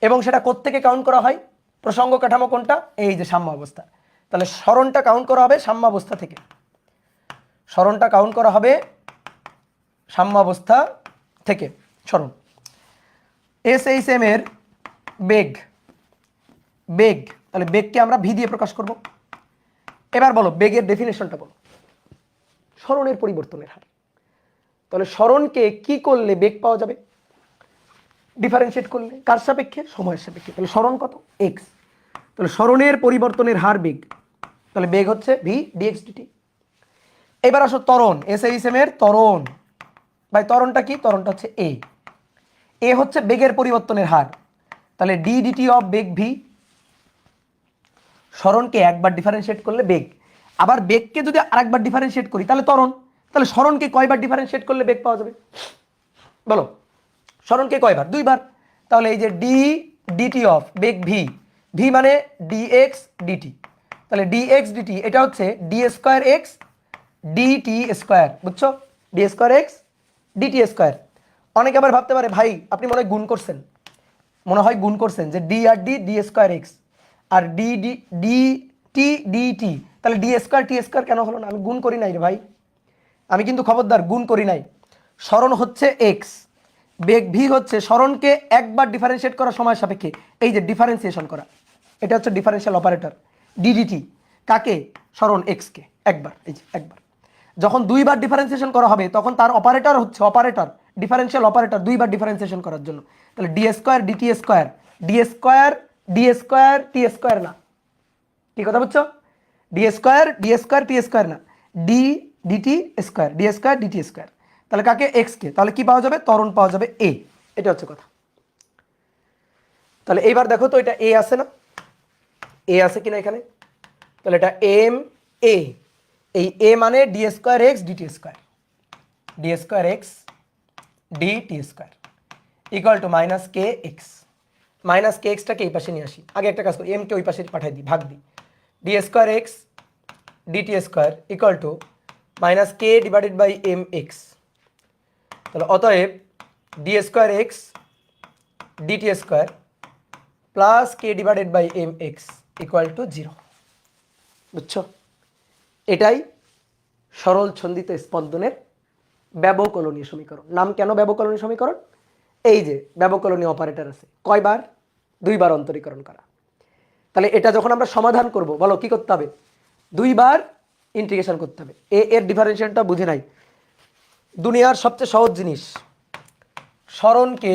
এবং সেটা কোত্থেকে কাউন্ট করা হয়? প্রসঙ্গ কাঠামো কোনটা? এই যে সাম্য অবস্থা। তাহলে সরণটা কাউন্ট করা হবে সাম্য অবস্থা থেকে, সরণটা কাউন্ট করা হবে সাম্য অবস্থা থেকে। সরণ এসএইচএম এর বেগ, তাহলে বেগকে আমরা ভি দিয়ে প্রকাশ করব। এবার বলো বেগের ডেফিনেশনটা বলো। সরণের পরিবর্তনের হার। তাহলে সরণকে কি করলে বেগ পাওয়া যাবে? ডিফারেন্সিয়েট করলে কার সাপেক্ষে? সময়ের সাপেক্ষে। তাহলে সরণ কত? এক্স। তাহলে সরণের পরিবর্তনের হার বেগ, তাহলে বেগ হচ্ছে ভি ডিএক্স ডিটি। এবার আসো ত্বরণ, এসএইচএম এর ত্বরণ। ভাই ত্বরণটা কি? ত্বরণটা হচ্ছে এ হচ্ছে বেগের পরিবর্তনের হার, তাহলে ডি ডিটি অফ বেগ ভি। সরণকে একবার ডিফারেন্সিয়েট করলে বেগ, আবার বেগকে যদি আরেকবার ডিফারেন্সিয়েট করি তাহলে ত্বরণ। তাহলে সরণকে কয়বার ডিফারেন্সিয়েট করলে বেগ পাওয়া যাবে? বলো সরণকে কয়বার? দুইবার। তাহলে এই যে ডি ডিটি অফ বেগ ভি, ভি মানে ডিএক্স ডিটি, তাহলে ডিএক্স ডিটি এটা হচ্ছে d square x DT square, বুঝছো? D square x DT square. অনেকে আবার ভাবতে পারে ভাই আপনি মনে হয় গুণ করছেন, যে ডি আর ডি ডি স্কোয়ার এক্স আর d d d t dt, তাহলে ডি স্কোয়ার টি স্কোয়ার কেন হলো না? আমি গুণ করি নাই রে ভাই, আমি কিন্তু খবরদার গুণ করি নাই। সরণ হচ্ছে এক্স, বেগ ভি হচ্ছে সরণকে একবার ডিফারেন্সিয়েট করা সময় সাপেক্ষে, এই যে ডিফারেন্সিয়েশন করা, এটা হচ্ছে ডিফারেন্সিয়াল অপারেটর ডিডিটি। কাকে? সরণ এক্স কে একবার, এই যে একবার। যখন দুইবার ডিফারেন্সিয়েশন করা হবে তখন তার অপারেটর হচ্ছে ডিফারেন্সিয়াল অপারেটর দুইবার ডিফারেন্সিয়েশন করার জন্য। তাহলে d square dt square, d square t square না, কি কথা বুঝছো? ডি স্কোয়ার টি স্কোয়ার না, d dt square, dt square. তাহলে কাকে? এক্স কে। তাহলে কি পাওয়া যাবে? ত্বরণ পাওয়া যাবে এ। এটা হচ্ছে কথা। তাহলে এইবার দেখো তো এটা এ আছে না? এ আছে কিনা এখানে? তাহলে এটা এম এ, এই এ মানে d square x DT square, d square x DT square equal to minus k x. Minus k এক্সটাকে এই পাশে নিয়ে আসি। আগে একটা কাজ করি, এম কে ওই পাশে পাঠাই দিই, ভাগ দিই। D square x DT square equal to minus k divided by m x. তাহলে অতএব d square x DT square plus k divided by m x equal to 0। বুঝছো? এটাই সরল ছন্দিত স্পন্দনের ব্যবকলনীয় সমীকরণ। নাম কেন ব্যবকলনীয় সমীকরণ? এই যে ব্যবকলনীয় অপারেটর আছে কয়বার? দুইবার অন্তরীকরণ করা। তাহলে এটা যখন আমরা সমাধান করব, বলো কি করতে হবে? দুইবার ইন্টিগ্রেশন করতে হবে। এর ডিফারেন্সিয়েশনটা বুঝে নাই। দুনিয়ার সবচেয়ে সহজ জিনিস, সরণকে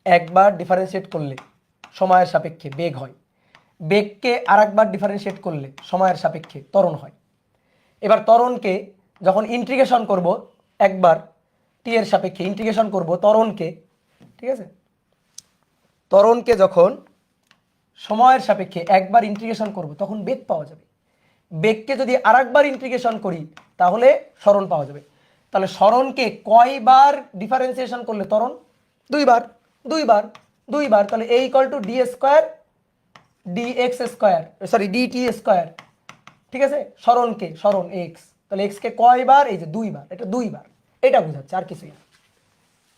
একবার ডিফারেন্সিয়েট করলে সময়ের সাপেক্ষে বেগ হয়, বেগকে আরেকবার ডিফারেন্সিয়েট করলে সময়ের সাপেক্ষে ত্বরণ হয়। এবার ত্বরণকে যখন ইন্টিগ্রেশন করব, একবার টি এর সাপেক্ষে ইন্টিগ্রেশন করব ত্বরণকে, ঠিক আছে? ত্বরণকে যখন সময়ের সাপেক্ষে একবার ইন্টিগ্রেশন করব তখন বেগ পাওয়া যাবে। বেগকে যদি আরেকবার ইন্টিগ্রেশন করি তাহলে সরণ পাওয়া যাবে। তাহলে সরণকে কয়বার ডিফারেন্সিয়েশন করলে ত্বরণ? দুইবার। তাহলে a equal to d square dx square, sorry dt square, ঠিক আছে? সরণ এক্স, তাহলে এক্স কে কয়বার? এই যে দুইবার, এটা বোঝাচ্ছে, আর কিছুই না।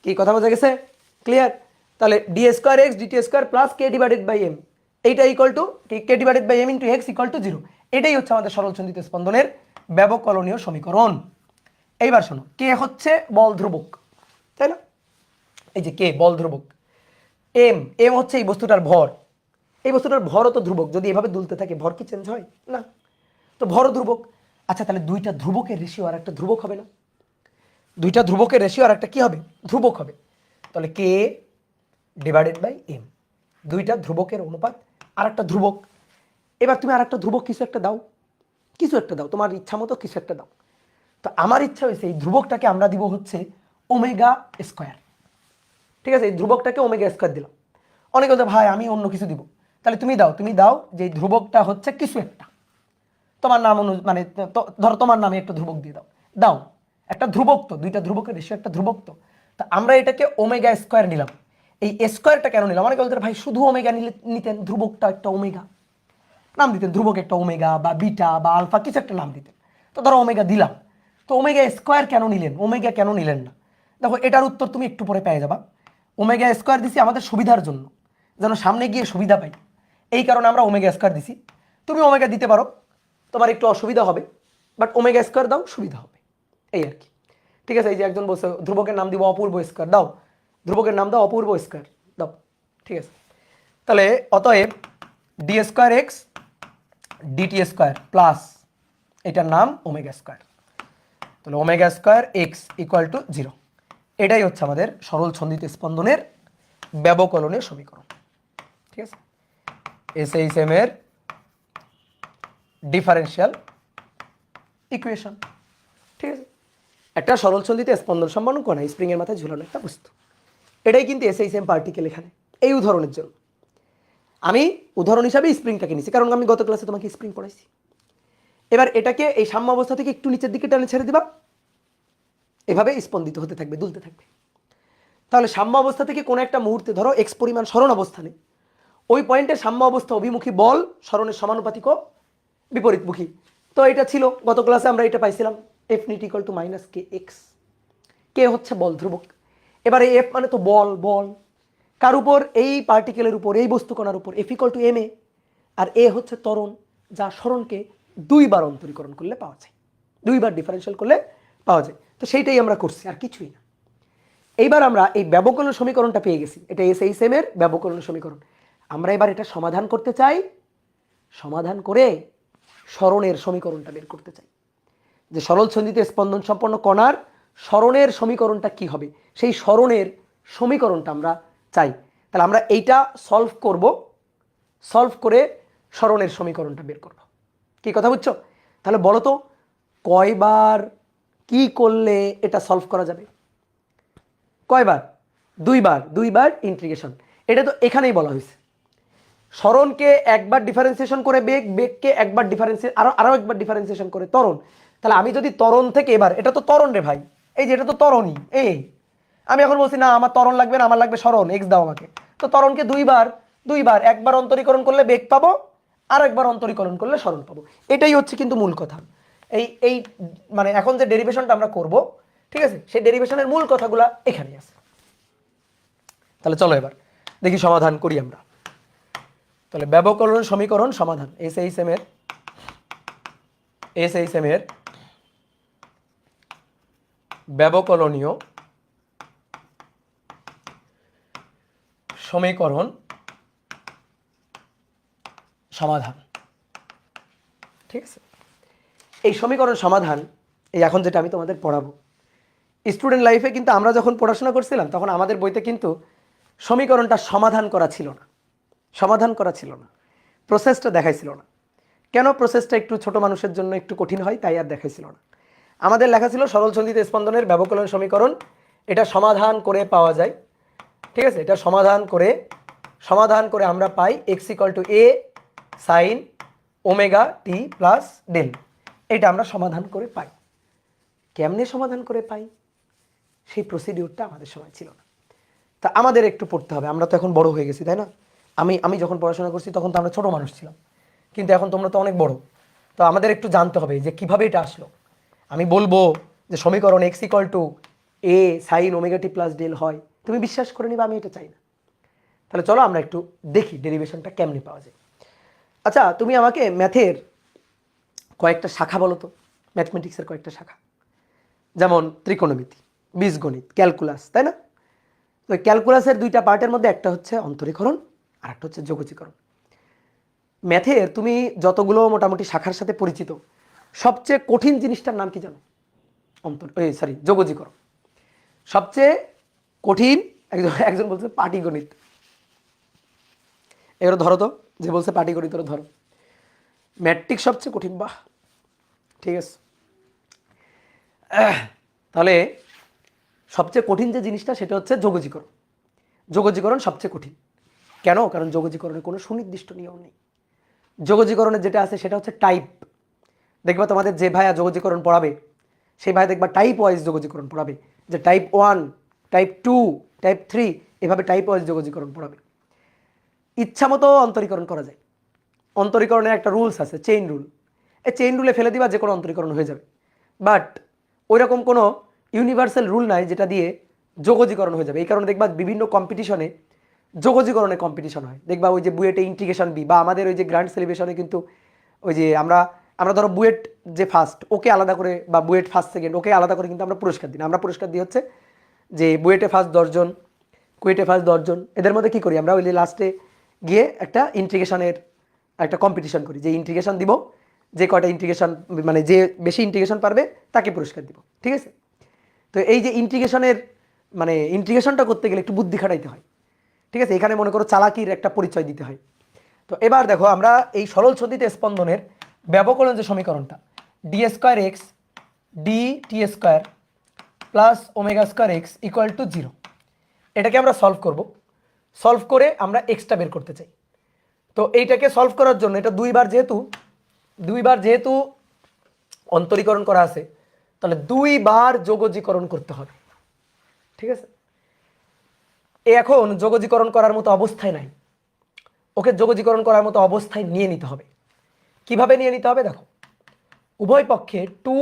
কি কথা বোঝা গেছে? ক্লিয়ার? তাহলে d square x DT square plus k divided by m, এইটা equal to k divided by m into x equal to 0। এটাই হচ্ছে আমাদের সরল ছন্দিত স্পন্দনের ব্যবকলনীয় সমীকরণ। এইবার শোনো, কে হচ্ছে বল ধ্রুবক, তাই না? এই যে কে বল ধ্রুবক, এম হচ্ছে এই বস্তুটার ভর। এই বস্তুটার ভরও তো ধ্রুবক, যদি এভাবে দুলতে থাকে ভর কি চেঞ্জ হয় না? তো ভরও ধ্রুবক। আচ্ছা তাহলে দুইটা ধ্রুবকের রেশিও আর একটা ধ্রুবক হবে না? দুইটা ধ্রুবকের রেশিও আর একটা কি হবে? ধ্রুবক হবে। তাহলে কে ডিভাইডেড বাই এম, দুইটা ধ্রুবকের অনুপাত, আর একটা ধ্রুবক। এবার তুমি আর একটা ধ্রুবক কিছু একটা দাও, তোমার ইচ্ছা মতো কিছু একটা দাও। তো আমার ইচ্ছা হয়েছে এই ধ্রুবকটাকে আমরা দিব হচ্ছে ওমেগা স্কোয়ার, ঠিক আছে? এই ধ্রুবকটাকে ওমেগা স্কোয়ার দিলাম। অনেকে বলতে ভাই আমি অন্য কিছু দিব, তাহলে তুমি দাও যে ধ্রুবকটা হচ্ছে কিছু একটা, তোমার নাম মানে ধরো তোমার নামে একটা ধ্রুবক দিয়ে দাও একটা ধ্রুবক, তো দুইটা ধ্রুবকের রেশিও একটা ধ্রুবক। তো আমরা এটাকে ওমেগা স্কোয়ার নিলাম। এই স্কোয়ারটা কেন নিলাম? অনেকে বলতে ভাই শুধু ওমেগা নিতেন, ধ্রুবকটা একটা ওমেগা নাম দিতেন, ধ্রুবক একটা ওমেগা বা বিটা বা আলফা কিছু একটা নাম দিতেন। তো ধরো ওমেগা দিলাম, তো ওমেগা স্কোয়ার কেন নিলেন, ওমেগা কেন নিলেন না? দেখো এটার উত্তর তুমি একটু পরে পেয়ে যাবা। ওমেগা স্কোয়ার দিছি আমাদের সুবিধার জন্য, যেন সামনে গিয়ে সুবিধা পাই, এই কারণে আমরা ওমেগা স্কোয়ার দিছি। তুমি ওমেগা দিতে পারো, তোমার একটু অসুবিধা হবে, বাট ওমেগা স্কোয়ার দাও, সুবিধা হবে, এই আর কি। ঠিক আছে, এই যে একজন বলছে ধ্রুবকের নাম দিব অপূর্ব স্কোয়ার, দাও ধ্রুবকের নাম দাও অপূর্ব স্কোয়ার দাও। ঠিক আছে, তাহলে অতএব d square x DT square plus এটার নাম ওমেগা স্কোয়ার, তাহলে omega square x equal to 0। এটাই হচ্ছে আমাদের সরল ছন্দিত স্পন্দনের ব্যবকলনের সমীকরণ। ঠিক আছে, এসএইচএম এর ডিফারেনশিয়াল ইকুয়েশন। ঠিক আছে, একটা সরল ছন্দিত স্পন্দন সম্পন্ন কণা স্প্রিং এর মাথায় ঝুলানো একটা বস্তু, এটাই কিন্তু এসএইচএম পার্টিকেল এখানে এই উদাহরণের জন্য। আমি উদাহরণ হিসাবে স্প্রিংটাকে নিছি, কারণ আমি গত ক্লাসে তোমাকে স্প্রিং পড়াইছি। এবার এটাকে এই সাম্য অবস্থা থেকে একটু নিচের দিকে টেনে ছেড়ে দিবা, এভাবে স্পন্দিত হতে থাকবে, দুলতে থাকবে। তাহলে সাম্য অবস্থা থেকে কোনো একটা মুহূর্তে ধরো এক্স পরিমাণ সরণ অবস্থানে, ওই পয়েন্টে সাম্য অবস্থা অভিমুখী বল সরণের সমানুপাতিক ও বিপরীতমুখী। তো এটা ছিল গত ক্লাসে আমরা এটা পাইছিলাম, F net equal to minus k x. K হচ্ছে বল ধ্রুবক। এবারে এফ মানে তো বল, বল কার উপর? এই পার্টিকেলের উপর, এই বস্তুকণার উপর। এফ ইকুয়াল টু এম এ, আর এ হচ্ছে ত্বরণ, যা সরণকে দুইবার অন্তরীকরণ করলে পাওয়া যায়, দুইবার ডিফারেন্সিয়াল করলে পাওয়া যায়। তো সেইটাই আমরা করছি, আর কিছুই না। এইবার আমরা এই ব্যবকলন সমীকরণটা পেয়ে গেছি, এটা এসএইচএম এর ব্যবকলন সমীকরণ। আমরা এবার এটা সমাধান করতে চাই, সমাধান করে সরণের সমীকরণটা বের করতে চাই, যে সরল ছন্দিত স্পন্দন সম্পন্ন কণার সরণের সমীকরণটা কি হবে, সেই সরণের সমীকরণটা আমরা চাই। তাহলে আমরা এইটা সলভ করব, সলভ করে সরণের সমীকরণটা বের করব। কি কথা বুঝছো? তাহলে বলো তো কয়বার কি করলে এটা সলভ করা যাবে? কয়বার? দুইবার, দুইবার ইন্টিগ্রেশন। এটা তো এখানেই বলা হয়েছে, সরণকে একবার ডিফারেন্সিয়েশন করে বেগ, বেগকে একবার আরো একবার ডিফারেন্সিয়েশন করে ত্বরণ। তাহলে আমি যদি ত্বরণ থেকে, এবার এটা তো ত্বরণ রে ভাই, এই যে এটা তো ত্বরণই, এই আমি এখন বলছি না আমার ত্বরণ লাগবে না, আমার লাগবে সরণ, এক্স দাও আমাকে। তো ত্বরণকে দুইবার, দুইবার, একবার অন্তরীকরণ করলে বেগ পাবো, আর একবার অন্তরীকরণ করলে সরণ পাবো। এটাই হচ্ছে কিন্তু মূল কথা। এই এই মানে এখন যে ডেরিভেশনটা আমরা করব, ঠিক আছে, সেই ডেরিভেশনের মূল কথাগুলা এখানেই আছে। তাহলে চলো এবার দেখি সমাধান করি আমরা। তাহলে ব্যবকলন সমীকরণ সমাধান, এসএইচএম এর ব্যবকলনীয় সমীকরণ সমাধান। ঠিক আছে, এই সমীকরণ সমাধান, এই এখন যেটা আমি তোমাদের পড়াবো, স্টুডেন্ট লাইফে কিন্তু আমরা যখন পড়াশোনা করছিলাম তখন আমাদের বইতে কিন্তু সমীকরণটা সমাধান করা ছিল না, সমাধান করা ছিল না, প্রসেসটা দেখাইছিল না। কেন? প্রসেসটা একটু ছোট মানুষের জন্য একটু কঠিন হয়, তাই আর দেখাইছিল না। আমাদের লেখা ছিল সরল ছন্দিত স্পন্দনের ব্যবকলন সমীকরণ, এটা সমাধান করে পাওয়া যায়। ঠিক আছে, এটা সমাধান করে আমরা পাই x equal to a sine omega t plus del. এটা আমরা সমাধান করে পাই। কেমনে সমাধান করে পাই? সেই প্রসিডিউরটা আমাদের সময় ছিল না। তা আমাদের একটু পড়তে হবে, আমরা তো এখন বড় হয়ে গেছি, তাই না? আমি যখন পড়াশোনা করছি তখন তো আমরা ছোট মানুষ ছিলাম, কিন্তু এখন তোমরা তো অনেক বড়। তো আমাদের একটু জানতে হবে যে কিভাবে এটা আসলো। আমি বলবো যে সমীকরণ x equal to a sine omega t plus del হয়, তুমি বিশ্বাস করে নিবা আমি এটা চাই না। তাহলে চলো আমরা একটু দেখি ডেরিভেশনটা কেমনে পাওয়া যায়। আচ্ছা, তুমি আমাকে ম্যাথের কয়েকটা শাখা বলো তো, ম্যাথমেটিক্সের কয়েকটা শাখা, যেমন ত্রিকোণমিতি, বীজগণিত, ক্যালকুলাস, তাই না? তো ক্যালকুলাসের দুইটা পার্টের মধ্যে একটা হচ্ছে অন্তরীকরণ আর একটা হচ্ছে যোগজীকরণ। ম্যাথের তুমি যতগুলো মোটামুটি শাখার সাথে পরিচিত, সবচেয়ে কঠিন জিনিসটার নাম কি জানো? যোগজীকরণ। সবচেয়ে কঠিন, একজন বলছে পাটিগণিত, এগুলো ধরো তো, যে বলছে পাটিগণিত ওরা ধরো। ম্যাট্রিক সবচেয়ে কঠিন, বাহ ঠিক আছে। তাহলে সবচেয়ে কঠিন যে জিনিসটা সেটা হচ্ছে যোগজীকরণ। যোগজীকরণ সবচেয়ে কঠিন কেন? কারণ যোগজীকরণের কোনো সুনির্দিষ্ট নিয়ম নেই। যোগজীকরণের যেটা আছে সেটা হচ্ছে টাইপ। দেখবা তোমাদের যে ভাইয়া যোগজীকরণ পড়াবে সেই ভাই দেখবা টাইপ ওয়াইজ যোগজীকরণ পড়াবে, যে টাইপ 1, টাইপ 2, টাইপ 3, এভাবে টাইপ ওয়াইজ যোগজীকরণ পড়াবে। ইচ্ছা মতো অন্তরীকরণ করা যায়। অন্তরীকরণের একটা রুলস আছে, চেইন রুল। এই চেইন রুলে ফেলে দিবা যে কোনো অন্তরীকরণ হয়ে যাবে, বাট ওইরকম কোনো ইউনিভার্সাল রুল নাই যেটা দিয়ে যোগজীকরণ হয়ে যাবে। এই কারণে দেখবা বিভিন্ন কম্পিটিশনে যোগজীকরণে কম্পিটিশন হয়। দেখবা ওই যে বুয়েটে ইন্টিগ্রেশন বি, বা আমাদের ওই যে গ্র্যান্ড সেলিব্রেশনে কিন্তু ওই যে আমরা ধরো বুয়েট যে ফার্স্ট, ওকে আলাদা করে, বা বুয়েট ফার্স্ট সেকেন্ড, ওকে আলাদা করে কিন্তু আমরা পুরস্কার দিই না। আমরা পুরস্কার দিই হচ্ছে যে বুয়েটে ফার্স্ট 10 জন, কুয়েটে ফার্স্ট 10 জন, এদের মধ্যে কী করি আমরা, ওই লাস্টে গিয়ে একটা ইন্টিগ্রেশনের একটা কম্পিটিশন করি, যে ইন্টিগ্রেশন দিব, যে কয়টা ইন্টিগ্রেশন মানে যে বেশি ইন্টিগ্রেশন পারবে তাকে পুরস্কার দিব, ঠিক আছে। তো এই যে ইন্টিগ্রেশনের মানে ইন্টিগ্রেশনটা করতে গেলে একটু বুদ্ধি খাটাইতে হয়, ঠিক আছে। এখানে মনে করো চালাকির একটা পরিচয় দিতে হয়। তো এবার দেখো আমরা এই সরল সদিত স্পন্দনের ব্যবকলন যে সমীকরণটা, D square x D T square plus omega square x equal to 0, এটাকে আমরা সলভ করব। সলভ করে আমরা এক্সটা বের করতে চাই। তো এইটাকে সলভ করার জন্য এটা দুইবার যেহেতু অন্তরীকরণ করা আছে, তাহলে 2 বার যোগজীকরণ করতে হবে, ঠিক আছে। এখন যোগজীকরণ করার মতো অবস্থায় নাই, ওকে যোগজীকরণ করার মতো অবস্থায় নিয়ে নিতে হবে। কিভাবে নিয়ে নিতে হবে দেখো, উভয় পক্ষে 2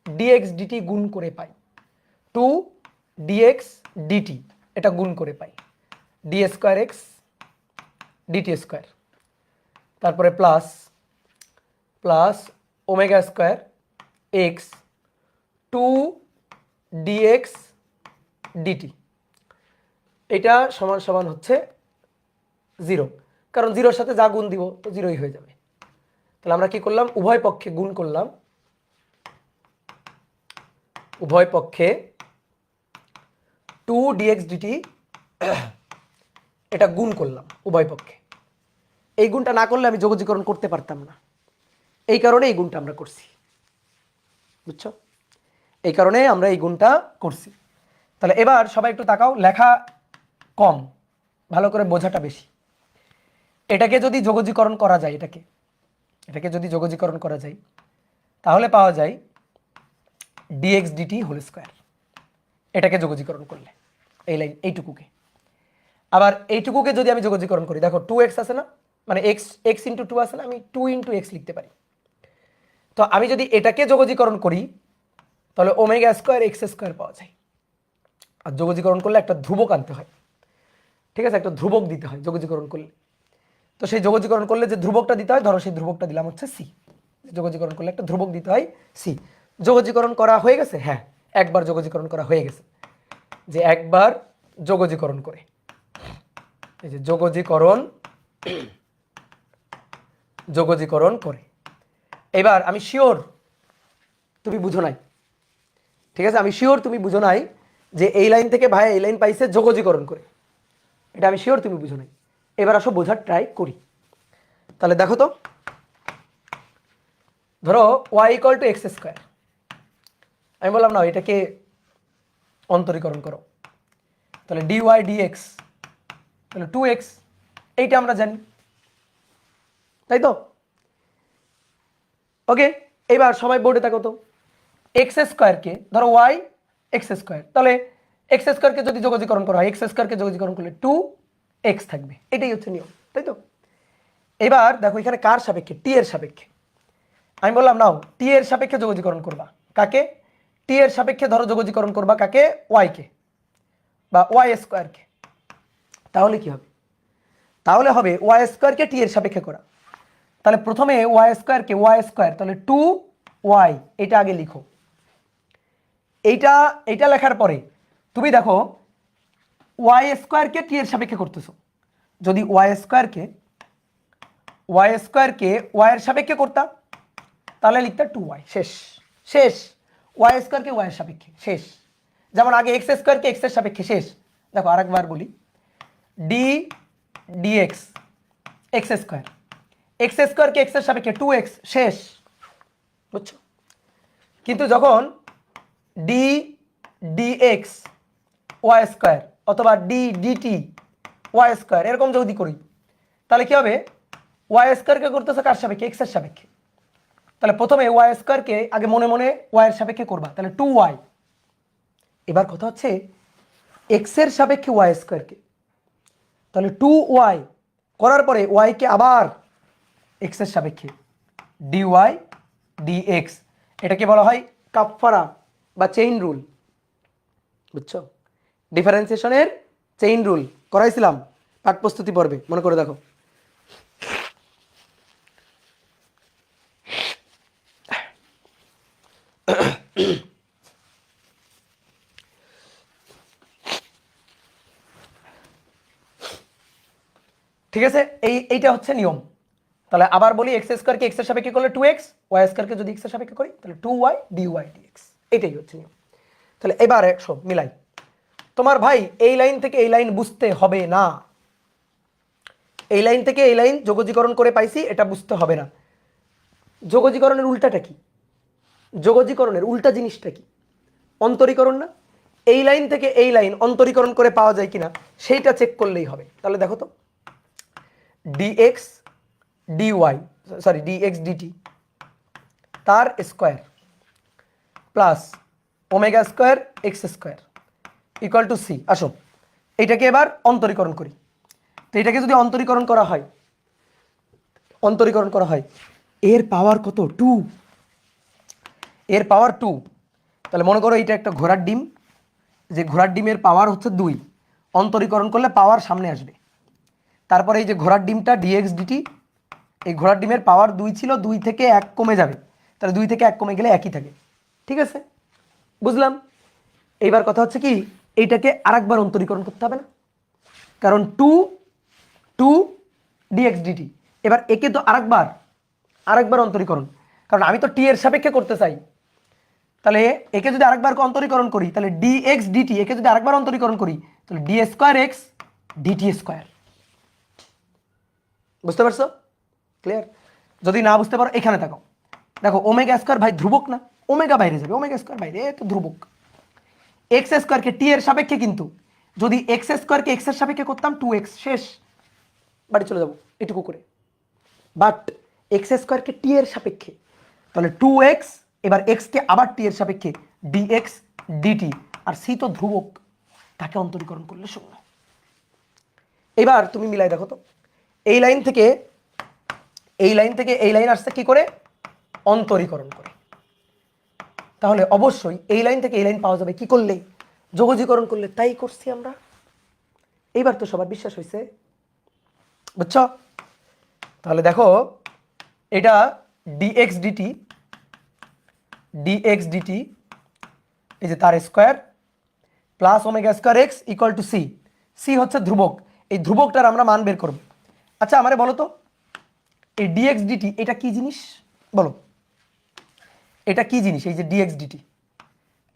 dx dt গুণ করে পাই, 2 dx dt এটা গুণ করে পাই, d square x DT square, তারপরে plus plus omega square x 2 dx dt, এটা সমান সমান হচ্ছে 0, কারণ 0-র সাথে যা গুণ দিব তো 0ই হয়ে যাবে। তাহলে আমরা কি করলাম, উভয় পক্ষে গুণ করলাম, উভয় পক্ষে 2 dx dt এটা গুণ করলাম উভয় পক্ষে। এই গুণটা না করলে আমি যোগজীকরণ করতে পারতাম না, এই কারণে এই গুণটা আমরা করছি, বুঝছো, এই কারণে আমরা এই গুণটা করছি। তাহলে এবার সবাই একটু তাকাও, লেখা কম, ভালো করে বোঝাটা বেশি। এটাকে যদি যোগজীকরণ করা যায়, এটাকে যদি যোগজীকরণ করা যায়, তাহলে পাওয়া যায় dx dt হোল স্কোয়ার, এটাকে যোগজীকরণ করলে এই লাইন এইটুকুকে। আবার এইটুকুকে যদি আমি যোগজীকরণ করি, দেখো 2x আছে না, মানে x ইন্টু 2 আছে না, আমি 2 ইন্টু x লিখতে পারি। তো আমি যদি এটাকে যোগজীকরণ করি তাহলে ওমেগা স্কোয়ার এক্স স্কোয়ার পাওয়া যায়। আর যোগজীকরণ করলে একটা ধ্রুবক আনতে হয়, ঠিক আছে, একটা ধ্রুবক দিতে হয় যোগজীকরণ করলে। তো সেই যোগজীকরণ করলে যে ধ্রুবকটা দিতে হয়, ধরো সেই ধ্রুবকটা দিলাম হচ্ছে সি। যোগজীকরণ করলে একটা ধ্রুবক দিতে হয় সি। যোগজীকরণ করা হয়ে গেছে, হ্যাঁ একবার যোগজীকরণ করা হয়ে গেছে, যে একবার যোগজীকরণ করে, এই যে যোগজীকরণ করে। এবার আমি শিওর তুমি বুঝো নাই, ঠিক আছে, আমি শিওর তুমি বুঝো নাই যে এই লাইন থেকে ভাই এই লাইন পাইছে যোগজীকরণ করে, এটা আমি শিওর তুমি বুঝো নাই। এবার আসো বোঝার ট্রাই করি। তাহলে দেখো তো, ধরো y equal to x square, আমি বললাম না এটাকে অন্তরীকরণ করো, তাহলে dy dx তাহলে 2x, এইটা আমরা জানি, তাই তো। ওকে, এবার সবাই বোর্ডে থাকো তো, এক্স স্কোয়ারকে ধরো y এক্স স্কোয়ার, তাহলে এক্স স্কোয়ারকে যদি যোগজীকরণ করা হয়, এক্স স্কোয়ারকে যোগজীকরণ করলে 2x থাকবে, এটাই হচ্ছে নিয়ম, তাই তো। এবার দেখো এখানে কার সাপেক্ষে, টি এর সাপেক্ষে। আমি বললাম নাও টি এর সাপেক্ষে যোগজীকরণ করবা, কাকে, টি এর সাপেক্ষে ধরো যোগজীকরণ করবা কাকে, y কে বা y স্কোয়ারকে। তাহলে কি হবে, তাহলে হবে y স্কোয়ারকে টি এর সাপেক্ষে করা। তাহলে প্রথমে y স্কোয়ারকে y স্কোয়ার, তাহলে 2y, এটা আগে লিখো। এইটা লেখার পরে তুমি দেখো y স্কোয়ারকে টি এর সাপেক্ষে করতেছো, যদি y স্কোয়ারকে y এর সাপেক্ষে করতাম তাহলে লিখতে 2y, শেষ শেষ, y স্কোয়ারকে y এর সাপেক্ষে শেষ, যেমন আগে এক্স স্কোয়ারকে এক্স এর সাপেক্ষে শেষ। দেখো আরেকবার বলি, ডি ডিএক্স এক্স স্কোয়ারকে এক্স এর সাপেক্ষে 2x, শেষ, বুঝছো। কিন্তু যখন ডি ডিএক্স ওয়াই স্কোয়ার অথবা ডি ডিটি ওয়াই স্কোয়ার এরকম যদি করি, তাহলে কি হবে, ওয়াই স্কোয়ারকে করতেছে কার সাপেক্ষে, এক্স এর সাপেক্ষে। তাহলে প্রথমে ওয়াই স্কোয়ারকে আগে মনে মনে ওয়াই এর সাপেক্ষে করবা, তাহলে 2y। এবার কথা হচ্ছে এক্স এর সাপেক্ষে ওয়াই স্কোয়ারকে, তাহলে 2y করার পরে ওয়াইকে আবার এক্স এর সাপেক্ষে ডিওয়াই ডিএক্স, এটাকে বলা হয় কাফফারা বা চেইন রুল। বুঝছো? ডিফারেন্সিয়েশনের চেইন রুল করাইছিলাম পাঠ প্রস্তুতি পর্বে, মনে করে দেখো। ঠিক আছে, এইটা হচ্ছে নিয়ম। তাহলে আবার বলি, এক্স স্কোয়ারকে এক্স এর সাপেক্ষে করলে 2x, ওয়াই স্কোয়ারকে যদি এক্স এর সাপেক্ষে করি তাহলে 2y ডিওয়াই ডিএক্স, এটাই হচ্ছে নিয়ম। তাহলে এবার একশো মিলাই। তোমার ভাই এই লাইন থেকে এই লাইন বুঝতে হবে না, এই লাইন থেকে এই লাইন যোগজীকরণ করে পাইছি, এটা বুঝতে হবে না। যোগজীকরণের উল্টাটা কি? যোগজীকরণের উল্টা জিনিসটা কি? অন্তরীকরণ না? এই লাইন থেকে এই লাইন অন্তরীকরণ করে পাওয়া যায় কিনা সেইটা চেক করলেই হবে। তাহলে দেখো তো, dx dy, sorry dx dt তার square plus omega square x square equal to c. আসো এইটাকে এবার অন্তরীকরণ করি। তো এটাকে যদি অন্তরীকরণ করা হয়, এর পাওয়ার কত? 2, এর পাওয়ার 2। তাহলে মনে করো এইটা একটা ঘোড়ার ডিম, যে ঘোড়ার ডিমের পাওয়ার হচ্ছে 2, অন্তরীকরণ করলে পাওয়ার সামনে আসবে। তারপরে এই যে ঘোড়ার ডিমটা ডিএক্স ডিটি, এই ঘোড়ার ডিমের পাওয়ার 2 ছিল, 2 থেকে 1 কমে যাবে, তাহলে 2 থেকে 1 কমে গেলে একই থাকে। ঠিক আছে, বুঝলাম। এইবার কথা হচ্ছে কি, এইটাকে আরেকবার অন্তরীকরণ করতে হবে না, কারণ 2 ডিএক্স ডিটি। এবার একে তো আরেকবার অন্তরীকরণ, কারণ আমি তো টি এর সাপেক্ষে করতে চাই। তাহলে একে যদি আরেকবার অন্তরীকরণ করি তাহলে ডিএক্স ডিটি, একে যদি আরেকবার অন্তরীকরণ করি তাহলে d square x DT square. বুঝতে পারছো? ক্লিয়ার? যদি না বুঝতে পারো এখানে থাকো, দেখো ওমেগা স্কোয়ার ভাই ধ্রুবক না, ওমেগা বাইরে যাবে, ওমেগা স্কোয়ার বাইরে, তো ধ্রুবক। এক্স স্কোয়ারকে টি এর সাপেক্ষে, কিন্তু যদি এক্স স্কোয়ারকে এক্স এর সাপেক্ষে করতাম 2x, শেষ, বাড়ি চলে যাবো এটুকু করে। বাট এক্স স্কোয়ারকে টি এর সাপেক্ষে, তাহলে 2x, এবার এক্স কে আবার টি এর সাপেক্ষে dx dt, আর সি তো ধ্রুবক, তাকে অন্তরীকরণ করলে 0। এবার তুমি মিলাই দেখো তো, এই লাইন থেকে এই লাইন আসছে কি করে? অন্তরীকরণ করে। তাহলে অবশ্যই এই লাইন থেকে এই লাইন পাওয়া যাবে কি করলে? যোগজীকরণ করলে। তাই করছি আমরা। এইবার তো সবার বিশ্বাস হয়েছে, বুঝছো? তাহলে দেখো, এটা dx dt, এই যে তার square plus omega square x equal to c. C হচ্ছে ধ্রুবক, এই ধ্রুবকটার আমরা মান বের করব। আচ্ছা আমারে বলো তো, এই dx dt এটা কি জিনিস বলো? এটা কি জিনিস? এই যে dx dt,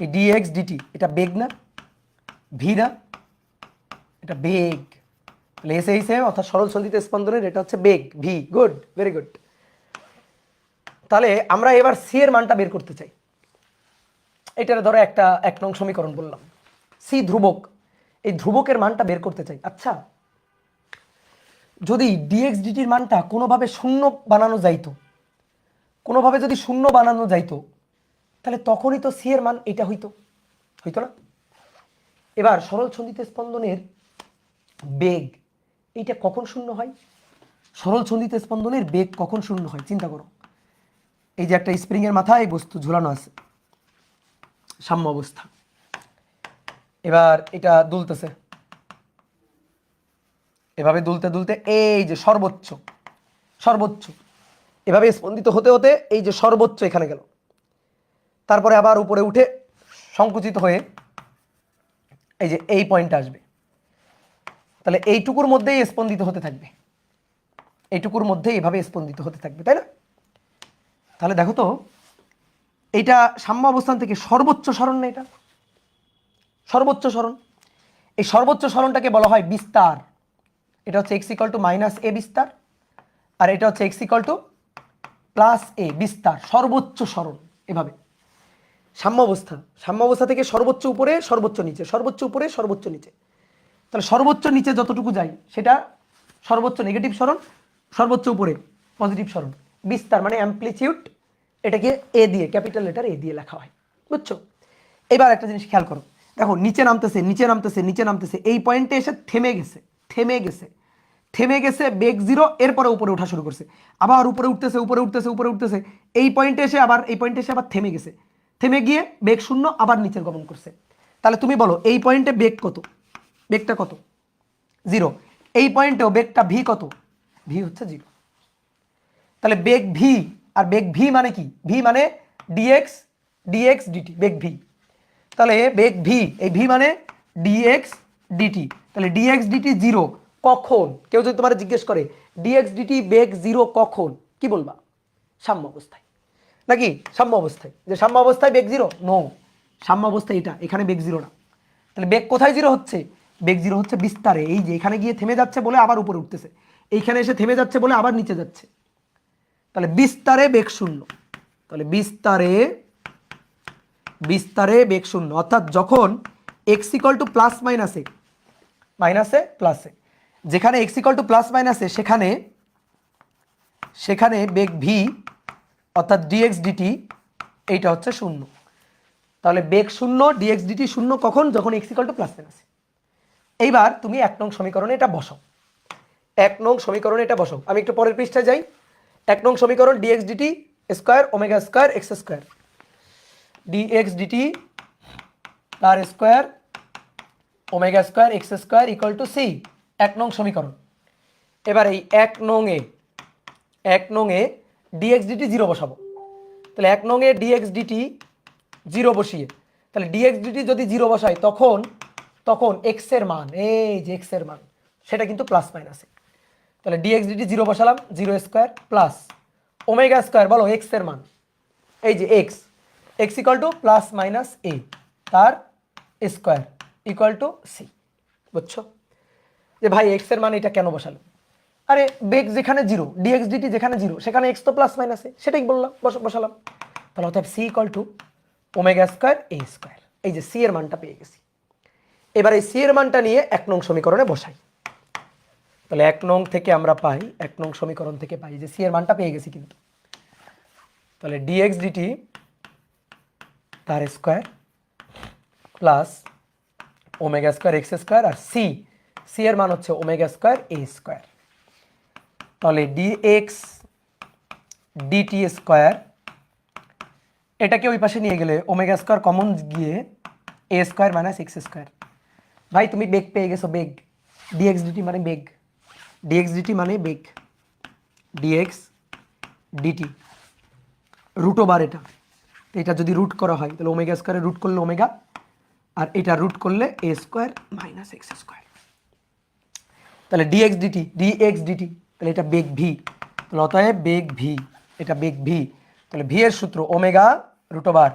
এই dx dt এটা বেগ না? ভি না? এটা বেগ। তাহলে এসে সেম, অর্থাৎ সরল সন্ধিত স্পন্দনের এটা হচ্ছে বেগ, ভি। Good, very good. তাহলে আমরা এবার সি এর মানটা বের করতে চাই। এটার ধরো একটা 1 নং সমীকরণ বললাম, সি ধ্রুবক, এই ধ্রুবকের মানটা বের করতে চাই। আচ্ছা যদি ডিএক্স ডিটির মানটা কোনোভাবে শূন্য বানানো যাইতো, কোনোভাবে যদি শূন্য বানানো যাইতো, তাহলে তখনই তো সি এর মান এটা হইতো না? এবার সরল সন্ধিত স্পন্দনের বেগ এইটা কখন শূন্য হয়? সরল সন্ধিত স্পন্দনের বেগ কখন শূন্য হয় চিন্তা করো। এই যে একটা স্প্রিং এর মাথায় বস্তু ঝুলানো আছে, সাম্য অবস্থা, এবার এটা দুলতেছে, এভাবে দুলতে দুলতে এই যে সর্বোচ্চ এভাবে স্পন্দিত হতে হতে এই যে সর্বোচ্চ এখানে গেল, তারপরে আবার উপরে উঠে সংকুচিত হয়ে এই যে এই পয়েন্টে আসবে। তাহলে এইটুকুর মধ্যেই স্পন্দিত হতে থাকবে, এইটুকুর মধ্যে এইভাবে স্পন্দিত হতে থাকবে, তাই না? তাহলে দেখো তো, এইটা সাম্য অবস্থান থেকে সর্বোচ্চ সরণ না? এটা সর্বোচ্চ সরণ। এই সর্বোচ্চ সরণটাকে বলা হয় বিস্তার। এটা হচ্ছে x ইকুয়াল টু মাইনাস এ বিস্তার, আর এটা হচ্ছে x ইকুয়াল টু প্লাস এ বিস্তার, সর্বোচ্চ সরণ। এভাবে সাম্য অবস্থা থেকে সর্বোচ্চ উপরে সর্বোচ্চ নিচে, সর্বোচ্চ উপরে সর্বোচ্চ নিচে। তাহলে সর্বোচ্চ নিচে যতটুকু যায় সেটা সর্বোচ্চ নেগেটিভ সরণ, সর্বোচ্চ উপরে পজিটিভ সরণ। বিস্তার মানে অ্যাম্প্লিটিউড, এটাকে এ দিয়ে, ক্যাপিটাল লেটার এ দিয়ে লেখা হয়। বুঝছো? এবার একটা জিনিস খেয়াল করো, দেখো নিচে নামতেছে নিচে নামতেছে নিচে নামতেছে, এই পয়েন্টে এসে থেমে গেছে থেমে গেছে থেমে গেছে, বেগ 0, এরপরে উপরে ওঠা শুরু করছে, আবার উপরে উঠতেছে উপরে উঠতেছে উপরে উঠতেছে, এই পয়েন্টে এসে আবার এই পয়েন্টে এসে আবার থেমে গেছে, থেমে গিয়ে বেগ 0, আবার নিচে গমন করছে। তাহলে তুমি বলো এই পয়েন্টে বেগ কত? বেগটা কত? 0। এই পয়েন্টেও বেগটা ভি কত? ভি হচ্ছে 0। তাহলে বেগ ভি, আর বেগ ভি মানে কি? ভি মানে ডিএক্স ডিএক্স ডিটি, বেগ ভি। তাহলে বেগ ভি, এই ভি মানে ডিএক্স ডিটি, তাহলে ডিএক্স ডিটি 0 কখন? কেউ যদি তোমার জিজ্ঞেস করে ডিএক্স ডিটি বেগ 0 কখন, কি বলবা? সাম্য অবস্থায়, নাকি? সাম্য অবস্থায়, যে সাম্য অবস্থায় বেগ 0? নো, সাম্য অবস্থায় এটা, এখানে বেগ 0 না। তাহলে বেগ কোথায় 0 হচ্ছে? বেগ 0 হচ্ছে বিস্তারে, এই যে এখানে গিয়ে থেমে যাচ্ছে বলে আবার উপরে উঠতেছে, এইখানে এসে থেমে যাচ্ছে বলে আবার নিচে যাচ্ছে, তাহলে বিস্তারে বেগ 0। তাহলে বিস্তারে বিস্তারে বেগ 0, অর্থাৎ যখন এক্স ইকুয়াল টু প্লাস মাইনাসে মাইনাসে প্লাসে, যেখানে এক্স ইকুয়াল টু প্লাস মাইনাসে সেখানে সেখানে বেগ ভি অর্থাৎ ডিএক্স ডিটি এইটা হচ্ছে 0। তাহলে বেগ 0 ডিএক্স ডিটি 0 কখন? যখন এক্স ইকুয়াল টু প্লাস মাইনাসে। এইবার তুমি 1 নং সমীকরণে এটা বসাও, 1 নং সমীকরণে এটা বসাও। আমি একটু পরের পৃষ্ঠায় যাই। 1 নং সমীকরণ dx dt square omega square x square, dx dt তার square omega square x square equal to c, 1 নং সমীকরণ। এবার এই 1 নং এ ডিএক্স ডিটি 0 বসাবো। তাহলে 1 নং এ ডিএক্স ডিটি 0 বসিয়ে, তাহলে ডিএক্স ডিটি যদি 0 বসাই তখন তখন এক্স এর মান, এই যে এক্স এর মান সেটা কিন্তু প্লাস মাইনাসে। তাহলে ডিএক্স ডিটি 0 বসালাম, 0 স্কোয়ার প্লাস ওমেগা স্কোয়ার, বলো এক্স এর মান, এই যে x, x equal to plus minus a তার স্কোয়ার ইকুয়াল টু সি। বুঝছো যে ভাই এক্স এর মান এটা কেন বসালো? আরে বেগ যেখানে 0, ডিএক্স ডিটি যেখানে 0, সেখানে এক্স তো প্লাস মাইনাসে, সেটাই বললাম, বসালাম। তাহলে অর্থাৎ c equal to omega square a square, এই যে সি এর মানটা পেয়ে গেছি। এবার এই সি এর মানটা নিয়ে 1 নং সমীকরণে বসাই। তাহলে 1 নং থেকে আমরা পাই, 1 নং সমীকরণ থেকে পাই যে সি এর মানটা পেয়ে গেছি কিন্তু। তাহলে ডিএক্স ডিটি তার square plus omega square x square, আর সি, সি এর মান হচ্ছে ওমেগা স্কোয়ার এ স্কোয়ার। তাহলে ডিএক্স ডিটি স্কোয়ার, এটাকে ওই পাশে নিয়ে গেলে ওমেগা স্কোয়ার কমন গিয়ে a square minus x square. ভাই তুমি বেগ পেয়ে গেছো, বেগ ডিএক্স ডিটি মানে বেগ, ডিএক্স ডিটি মানে বেগ, ডিএক্স ডিটি রুট ওভার এটা, এটা যদি রুট করা হয় তাহলে ওমেগা স্কোয়ারে রুট করলে ওমেগা, আর এটা রুট করলে এ স্কোয়ার মাইনাস এক্স স্কোয়ার। তাহলে ডিএক্স ডিটি তাহলে এটা বেগ ভি, তাহলে অতএব বেগ ভি, এটা বেগ ভি, তাহলে ভি এর সূত্র omega root over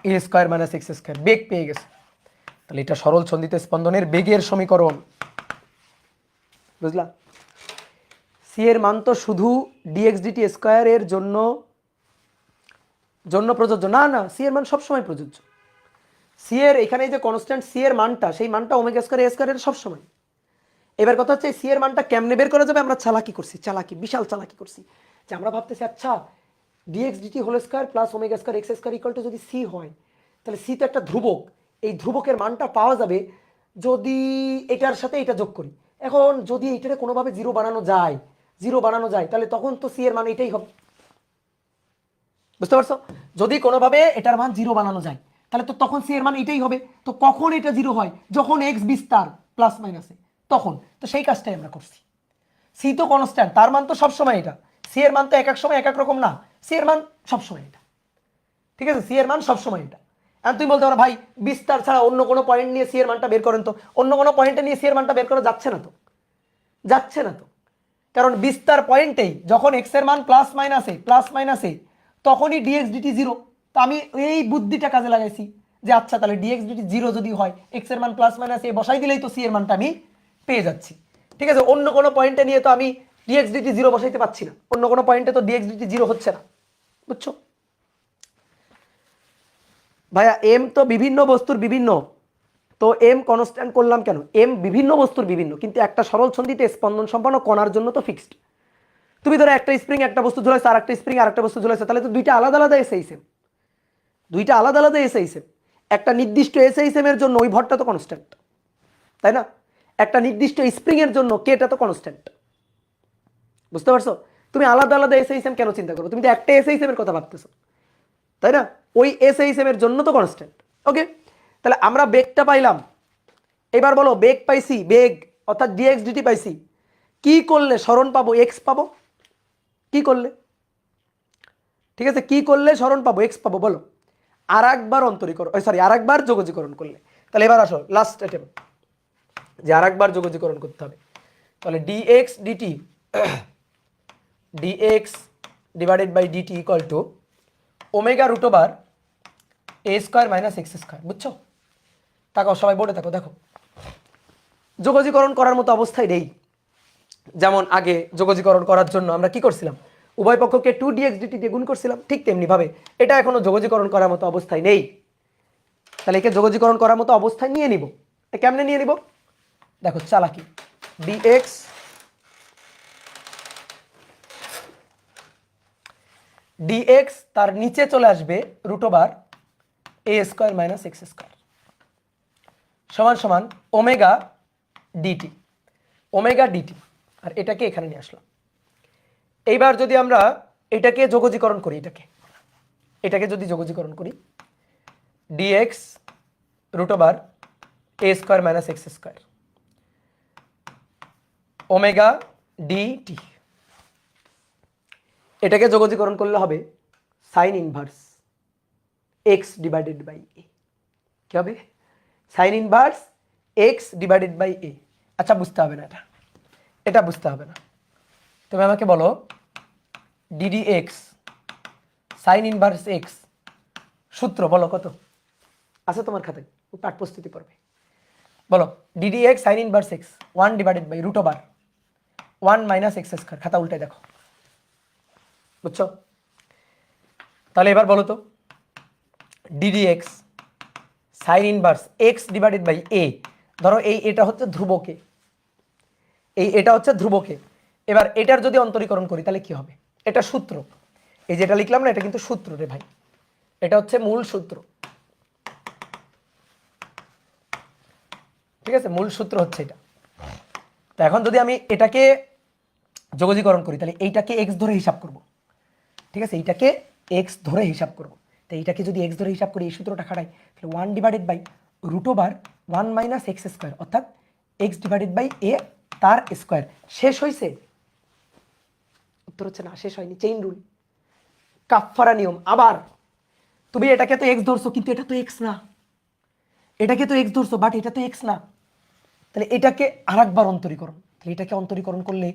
a square minus x square, বেগ পেয়ে গেছে। তাহলে এটা সরল ছন্দিত স্পন্দনের বেগের সমীকরণ, বুঝলা? সি এর মান তো শুধু ডিএক্স ডিটি স্কোয়ারের জন্য প্রযোজ্য না, না, সি এর মান সবসময় প্রযোজ্য। সি এর এখানে যে কনস্ট্যান্ট সি এর মানটা, সেই মানটা ওমেগা স্কোয়ার এ স্কোয়ারের সবসময়। এবার কথা হচ্ছে সি এর মানটা কেমনে বের করা যাবে? আমরা চালাকি করছি, বিশাল চালাকি করছি, যে আমরা ভাবতেছি আচ্ছা d x d t whole square plus omega square x square equal to যদি সি হয়, তাহলে সি তো একটা ধ্রুবক, এই ধ্রুবকের মানটা পাওয়া যাবে যদি এটার সাথে এটা যোগ করি। এখন যদি এইটারে কোনোভাবে জিরো বানানো যায় তাহলে তখন তো সি এর মান এটাই হবে, বুঝতে পারছো? যদি কোনোভাবে এটার মান 0 বানানো যায় তাহলে তো তখন সি এর মান এটাই হবে। তো কখন এটা 0 হয়? যখন এক্স বিস্তার প্লাস মাইনাসে, তখন। তো সেই কাজটাই আমরা করছি। সি তো কনস্ট্যান্ট, তার মান তো সবসময় এটা, সি এর মান তো এক এক সময় এক এক রকম না, সি এর মান সবসময় এটা, ঠিক আছে? সি এর মান সবসময় এটা। আর তুমি বলতে পারো ভাই বিস্তার ছাড়া অন্য কোনো পয়েন্ট নিয়ে সি এর মানটা বের করেন তো, অন্য কোনো পয়েন্টে নিয়ে সি এর মানটা বের করা যাচ্ছে না তো, কারণ বিস্তার পয়েন্টেই যখন এক্স এর মান প্লাস মাইনাসে তখনই ডিএক্স ডিটি 0। তো আমি এই বুদ্ধিটা কাজে লাগাইছি যে আচ্ছা তাহলে ডিএক্স ডিটি 0 যদি হয়, এক্স এর মান প্লাস মাইনাসে বসাই দিলেই তো সি এর মানটা আমি পেয়ে যাচ্ছি, ঠিক আছে? অন্য কোনো পয়েন্টে নিয়ে তো আমি ডিএক্স ডিটি 0 বসাইতে পারছি না, অন্য কোনো পয়েন্টে তো ডিএক্স ডিটি 0 হচ্ছে না, বুঝছো? ভাইয়া এম তো বিভিন্ন বস্তুর বিভিন্ন, তো এম কনস্ট্যান্ট করলাম কেন? এম বিভিন্ন বস্তুর বিভিন্ন, কিন্তু একটা সরল ছন্দিতে স্পন্দন সম্পন্ন কণার জন্য তো ফিক্সড। তুমি ধরো একটা স্প্রিং একটা বস্তু ঝুলাইছো, আর একটা স্প্রিং আর একটা বস্তু ঝুলাইছো, তাহলে তো দুইটা আলাদা আলাদা এসআই সেম, একটা নির্দিষ্ট এসএইচএম এর জন্য ওই ভরটা তো কনস্ট্যান্ট, তাই না? একটা নির্দিষ্ট স্প্রিং এর জন্য কেটা তো কনস্ট্যান্ট। বুঝতে পারছো? তুমি আলাদা আলাদা এসএইচএম কেন চিন্তা করো? তুমি তো একটা এসএইচএম এর কথা ভাবতেছো, তাই না? ওই এসএইচএম এর জন্য তো কনস্ট্যান্ট। ওকে, তাহলে আমরা বেগটা পাইলাম। এবার বলো বেগ পাইছি, বেগ অর্থাৎ ডিএক্স ডিটি পাইছি, কি করলে সরণ পাবো? এক্স পাবো। কি করলে? ঠিক আছে, কি করলে সরণ পাবো? এক্স পাবো। বলো। আর একবার অন্তরীকরণ, সরি আর একবার যোগজীকরণ করলে। তাহলে এবার আসো লাস্ট অ্যাটেম্প, যে আর একবার যোগজীকরণ করতে হবে। তাহলে dx d t d x divided by d t equal to omega root over a square minus x square. বুঝছো? তাকাও সবাই বোর্ডে থাকো, দেখো যোগজীকরণ করার মতো অবস্থায় নেই। যেমন আগে যোগজীকরণ করার জন্য আমরা কি করছিলাম? উভয় পক্ষকে 2dx dt দিয়ে গুণ করছিলাম, ঠিক তেমনি ভাবে এটা এখনো যোগজীকরণ করার মতো অবস্থায় নেই। তাহলে একে যোগজীকরণ করার মতো অবস্থায় নিয়ে নিব। কেমনে নিয়ে নিব? দেখো চালাকি, dx dx তার নিচে চলে আসবে root over a square minus x square সমান সমান ওমেগা ডিটি, ওমেগা ডিটি। আর এটাকে এখানে নিয়ে আসলাম। এইবার যদি আমরা এটাকে যোগজীকরণ করি, এটাকে যদি যোগজীকরণ করি, dx root over a square minus x square omega dt, এটাকে যোগজীকরণ করলে হবে sine inverse x divided by a. কি হবে? Sine inverse x divided by a. আচ্ছা বুঝতে হবে না, এটা বুঝতে হবে না। তুমি আমাকে বলো d d x sine inverse x সূত্র বলো কত আছে তোমার খাতায়? পাঠ প্রস্তুতি পড়বে। বলো d d x sine inverse x 1 divided by root over 1 minus x square. খাতা উল্টায় দেখো। বুঝছো? তাহলে এবার বলো তো d d x sine inverse x divided by a. ধরো এটা হচ্ছে ধ্রুবকে, এটা হচ্ছে ধ্রুবকে। এবার এটার যদি অন্তরীকরণ করি তাহলে কি হবে? এটা সূত্র, এই যেটা লিখলাম না, এটা কিন্তু সূত্র রে ভাই, এটা হচ্ছে মূল সূত্র। ঠিক আছে, মূল সূত্র হচ্ছে এটা। তো এখন যদি আমি এটাকে যোগজীকরণ করি তাহলে এইটাকে এক্স ধরে হিসাব করব। ঠিক আছে, এইটাকে এক্স ধরে হিসাব করব। তো এইটাকে যদি এক্স ধরে হিসাব করি, এই সূত্রটা খাটাই, তাহলে 1 divided by root over 1 minus x square, অর্থাৎ এক্স ডিভাইডেড বাই এ তার স্কোয়ার। শেষ হয়েছে? উত্তর হচ্ছে না, শেষ হয়নি। চেইন রুল, কাফফারা নিয়ম। আবার তুমি এটাকে তো এক্স ধরছো, কিন্তু এটা তো এক্স না। এটাকে তো এক্স ধরছো, বাট এটা তো এক্স না। তাহলে এটাকে আরেকবার অন্তরীকরণ। তাহলে এটাকে অন্তরীকরণ করলে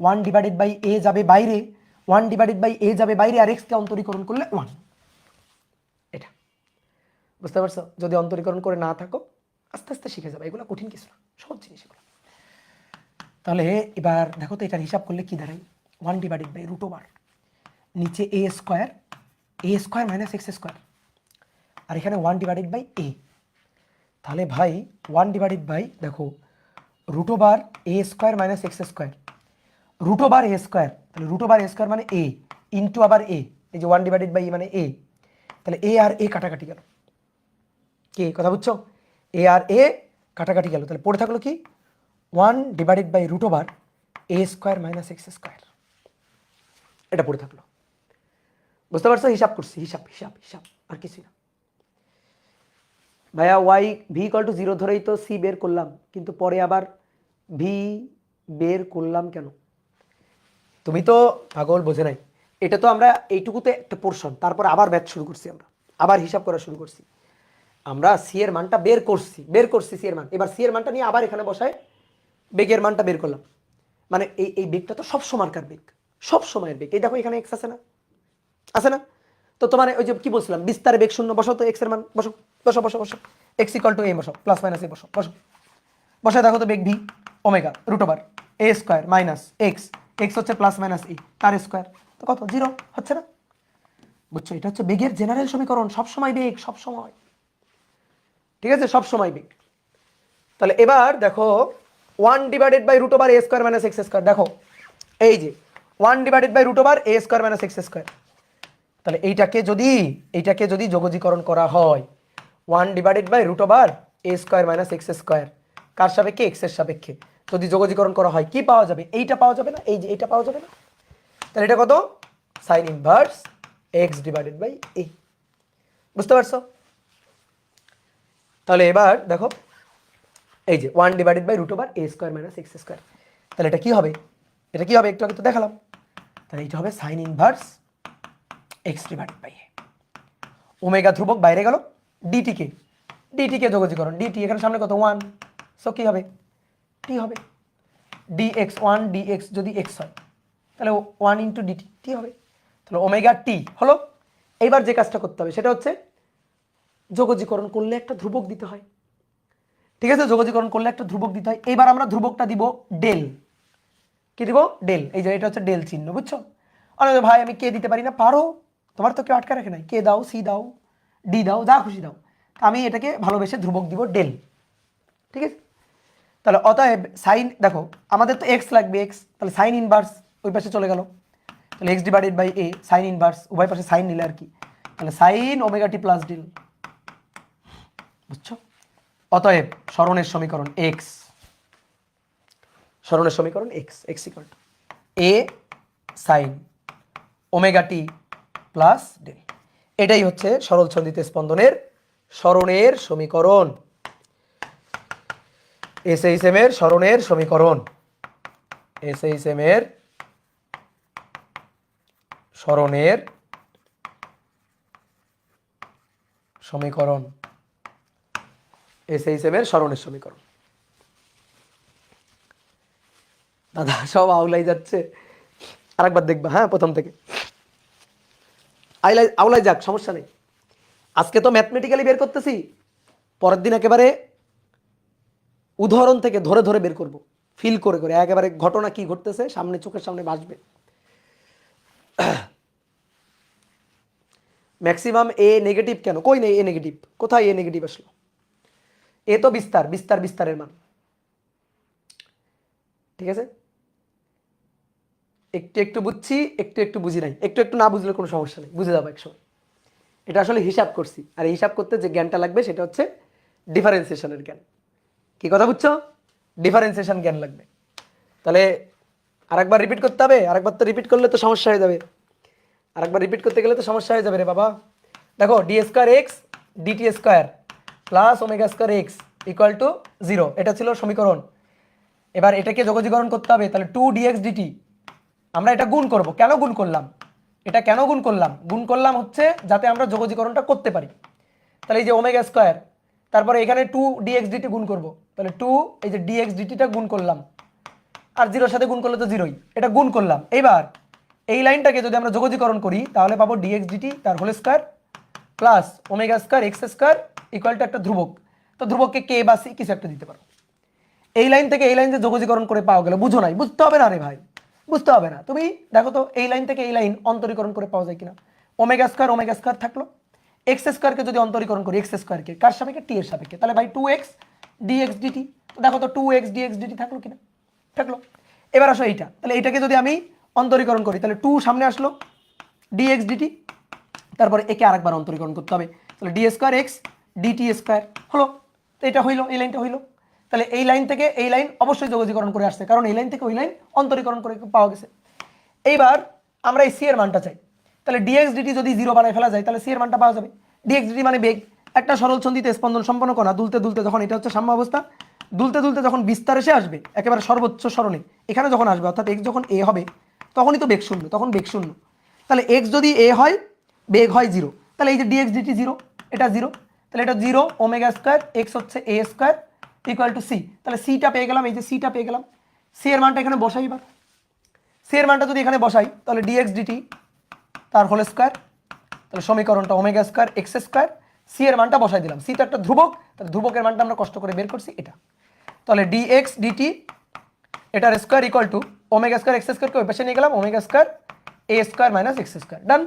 1 ডিভাইডেড বাই এ যাবে বাইরে, 1 ডিভাইডেড বাই এ যাবে বাইরে, আর এক্সকে অন্তরীকরণ করলে 1। এটা বুঝতে পারছো? যদি অন্তরীকরণ করে না থাকো আস্তে আস্তে শিখে যাবে, এগুলো কঠিন কিছু না, সহজ জিনিস এগুলো। তাহলে এবার দেখো তো এটার হিসাব করলে কি দাঁড়ায়? 1 ডিভাইডেড বাই রুট ওভার নিচে a square minus x square, আর এখানে 1 ডিভাইডেড বাই এ। তাহলে ভাই 1 ডিভাইডেড বাই দেখো root over a square minus x square, root over a square. তাহলে রুট ওভার এ স্কোয়ার মানে এ ইন্টু আবার এ, এই যে 1 ডিভাইডেড বাই মানে এ। তাহলে এ আর এ কাটাকাটি গেল। কি কথা বুঝছো? এ আর এ কাটাকাটি গেল। তাহলে পড়ে থাকলো কি? 1 divided by root over a square minus x square, এটা পড়ে থাকলো। বুঝতে পারছো? হিসাব করছি, হিসাব হিসাব হিসাব, আর কিছুই না। ভাইয়া ওয়াই ভি ইকুয়াল টু 0 ধরেই তো সি বের করলাম, কিন্তু পরে আবার ভি বের করলাম কেন? তুমি তো পাগল, বোঝে নাই। এটা তো আমরা এইটুকুতে একটা পোর্শন, তারপর আবার ব্যাচ শুরু করছি, আমরা আবার হিসাব করা শুরু করছি। আমরা সি এর মানটা বের করছি সি এর মান। এবার সি এর মানটা নিয়ে আবার এখানে বসায় বেগের মানটা বের করলাম। মানে এই বেগটা তো সব সময়কার বেগ, সব সময়ের বেগ। এই দেখো এখানে এক্স আছে না, আছে না? তো তোমার ওই যে কি বলছিলাম, বিস্তারে বেগ শূন্য, বসো তো এক্স এর মান, বসো বসো বসো বসো, এক্স ইকুয়াল টু এ বসো, প্লাস মাইনাস এ বসো, বসো বসায় দেখো তো বেগ V omega root over a square minus x, x হচ্ছে প্লাস মাইনাস ই তার স্কোয়ার, তো কত? 0 হচ্ছে না? বুঝছো? এটা হচ্ছে বেগের জেনারেল সমীকরণ, সবসময় বেগ, সব সময়। ঠিক আছে, সব সময় বেগ। তাহলে এবার দেখো 1 divided by root over a square minus x square, দেখো এই যে 1 divided by root over a square minus x square. তাহলে এইটাকে যদি যোগজীকরণ করা হয় 1/√a² - x², কার সাপেক্ষে? x এর সাপেক্ষে। যদি যোগজীকরণ করা হয় কি পাওয়া যাবে? এইটা পাওয়া যাবে না, এই যে এইটা পাওয়া যাবে না। তাহলে এটা কত? sin inverse x/a। বুঝতে পারছো? তাহলে এবার দেখো এই যে 1/√a² - x²। তাহলে এটা কি হবে? এটা কি হবে? একটু আগে তো দেখালাম। তাহলে এটা হবে sin ইনভার্স x/a। ওমেগা ধ্রুবক বাইরে গেল, ডিটি কে যোগজীকরণ, ডিটি এখানে সামনে কত? 1, সো কি হবে? টি হবে। dx1 dx যদি x হয় তাহলে 1 × dt টি হবে। তাহলে ওমেগা টি হলো। এইবার যে কাজটা করতে হবে সেটা হচ্ছে যোগজীকরণ করলে একটা ধ্রুবক দিতে হয়। ঠিক আছে, যোগজীকরণ করলে একটা ধ্রুবক দিতে হয়। এবার আমরা ধ্রুবকটা দিব ডেল। কি দিব? ডেল। এই যে এটা হচ্ছে ডেল চিহ্ন, বুঝছো? অনেক ভাই আমি কে দিতে পারি না, পারো, তোমার তো কেউ আটকা রাখে নাই। কে দাও, সি দাও, ডি দাও, যা খুশি দাও। আমি এটাকে ভালোবেসে ধ্রুবক দিব ডেল। ঠিক আছে, তাহলে অতএব সাইন, দেখো আমাদের তো এক্স লাগবে, এক্স, তাহলে সাইন ইনভার্স ওই পাশে চলে গেল। তাহলে x/a সাইন ইনভার্স, উভয় পাশে সাইন নিলে আর কি। তাহলে sine omega t plus del. বুঝছো? অতএব সরণের সমীকরণ এক্স, সরণের সমীকরণ x, x equal to a sine omega t plus del. এটাই হচ্ছে সরল ছন্দিত স্পন্দনের সরণের সমীকরণ, এসএইচএম এর সরণের সমীকরণ, এসএইচএম এর সরণের সমীকরণ, এসএইচএম এর সরণের সমীকরণ। দাদা সব আউলাই যাচ্ছে, আরেকবার দেখবা, হ্যাঁ প্রথম থেকে আউলাই যাক, সমস্যা নেই। আজকে তো ম্যাথমেটিক্যালি বের করতেছি, পরের দিন একেবারে উদাহরণ থেকে ধরে ধরে বের করব, ফিল করে করে একেবারে ঘটনা কি ঘটতেছে সামনে, চোখের সামনে ভাসবে। ম্যাক্সিমাম এ নেগেটিভ কেন? কই নেই এ নেগেটিভ, কোথায় এ নেগেটিভ আসলো? এ তো বিস্তার, বিস্তার বিস্তারের মান। ঠিক আছে, একটু একটু বুঝছি, একটু একটু বুঝি নাই, একটু একটু না বুঝলে কোনো সমস্যা নেই, বুঝে যাবো একসময়। এটা আসলে হিসাব করছি, আর এই হিসাব করতে যে জ্ঞানটা লাগবে সেটা হচ্ছে ডিফারেন্সিয়েশনের জ্ঞান। কি কথা বুঝছো? ডিফারেন্সিয়েশন জ্ঞান লাগবে। তাহলে আরেকবার রিপিট করতে হবে, আরেকবার তো রিপিট করলে তো সমস্যা হয়ে যাবে, আরেকবার রিপিট করতে গেলে তো সমস্যা হয়ে যাবে রে বাবা। দেখো d² x dt² plus omega x equal to 0, এটা ছিল সমীকরণ। এবার এটাকে যোগজীকরণ করতে হবে, তাহলে 2 dx dt। আমরা এটা গুণ করব। কেন গুণ করলাম? এটা কেন গুণ করলাম? গুণ করলাম হচ্ছে যাতে আমরা যোগজীকরণটা করতে পারি। তাহলে এই যে ওমেগা², তারপরে এখানে 2 dx dt গুণ করব, তাহলে 2 এই যে dx dt গুণ করলাম, আর 0-র সাথে গুণ করলে তো 0ই, এটা গুণ করলাম। এইবার এই লাইনটাকে যদি আমরা যোগজীকরণ করি তাহলে পাবো dx dt তার whole square plus omega x² equal to একটা ধ্রুবক। তো ধ্রুবককে কে বা সি কিছু একটা দিতে পারো। এই লাইন থেকে এই লাইন যে যোগজীকরণ করে পাওয়া গেল, বুঝো নাই? বুঝতে হবে না রে ভাই, বুঝতে হবে না। তুমি দেখো তো এই লাইন থেকে এই লাইন অন্তরীকরণ করে পাওয়া যায় কিনা। ওমেগা² থাকলো, x² কে যদি অন্তরীকরণ করি, x² কে কার সাপেক্ষে? টি এর সাপেক্ষে, তাহলে ভাই 2x dx dt। তো দেখো তো 2x dx dt থাকলো কিনা? থাকলো। এবার আসো এইটা, তাহলে এইটাকে যদি আমি অন্তরীকরণ করি তাহলে 2 সামনে আসলো, dx dt, তারপরে একে আরেকবার অন্তরীকরণ করতে হবে, তাহলে d² x dt² হলো। তো এটা হইলো, এই লাইনটা হইলো। তাহলে এই লাইন থেকে এই লাইন অবশ্যই যোগজীকরণ করে আসছে, কারণ এই লাইন থেকে ওই লাইন অন্তরীকরণ করে পাওয়া গেছে। এইবার আমরা এই সি এর মানটা চাই, তাহলে dx dt যদি 0 বানায় ফেলা যায় তাহলে সি এর মানটা পাওয়া যাবে। dx dt মানে বেগ। একটা সরল ছন্দিতে স্পন্দন সম্পন্ন করা দুলতে দুলতে যখন, এটা হচ্ছে সাম্য অবস্থা, দুলতে দুলতে যখন বিস্তার এসে আসবে একেবারে সর্বোচ্চ সরণে, এখানে যখন আসবে অর্থাৎ x যখন a হবে তখনই তো বেগ শূন্য, তখন বেগ শূন্য। তাহলে x যদি a হয়, বেগ হয় 0, তাহলে এই যে dx dt 0, এটা 0, তাহলে এটা 0 ওমেগা² x হচ্ছে a² ইকুয়াল টু সি। তাহলে সিটা পেয়ে গেলাম, এই যে সিটা পেয়ে গেলাম। সি এর মানটা এখানে বসাই। এবার সি এর মানটা যদি এখানে বসাই তাহলে dx dt তার হোল স্কয়ার, তাহলে সমীকরণটা ওমেগা² x², সি এর মানটা বসাই দিলাম। সি তো একটা ধ্রুবক, তাহলে ধ্রুবকের মানটা আমরা কষ্ট করে বের করছি এটা। তাহলে dx dt এটার স্কয়ার ইকুয়াল টু ওমেগা² x² কে ওই পাশে নিয়ে গেলাম, ওমেগা² a² - x², ডান।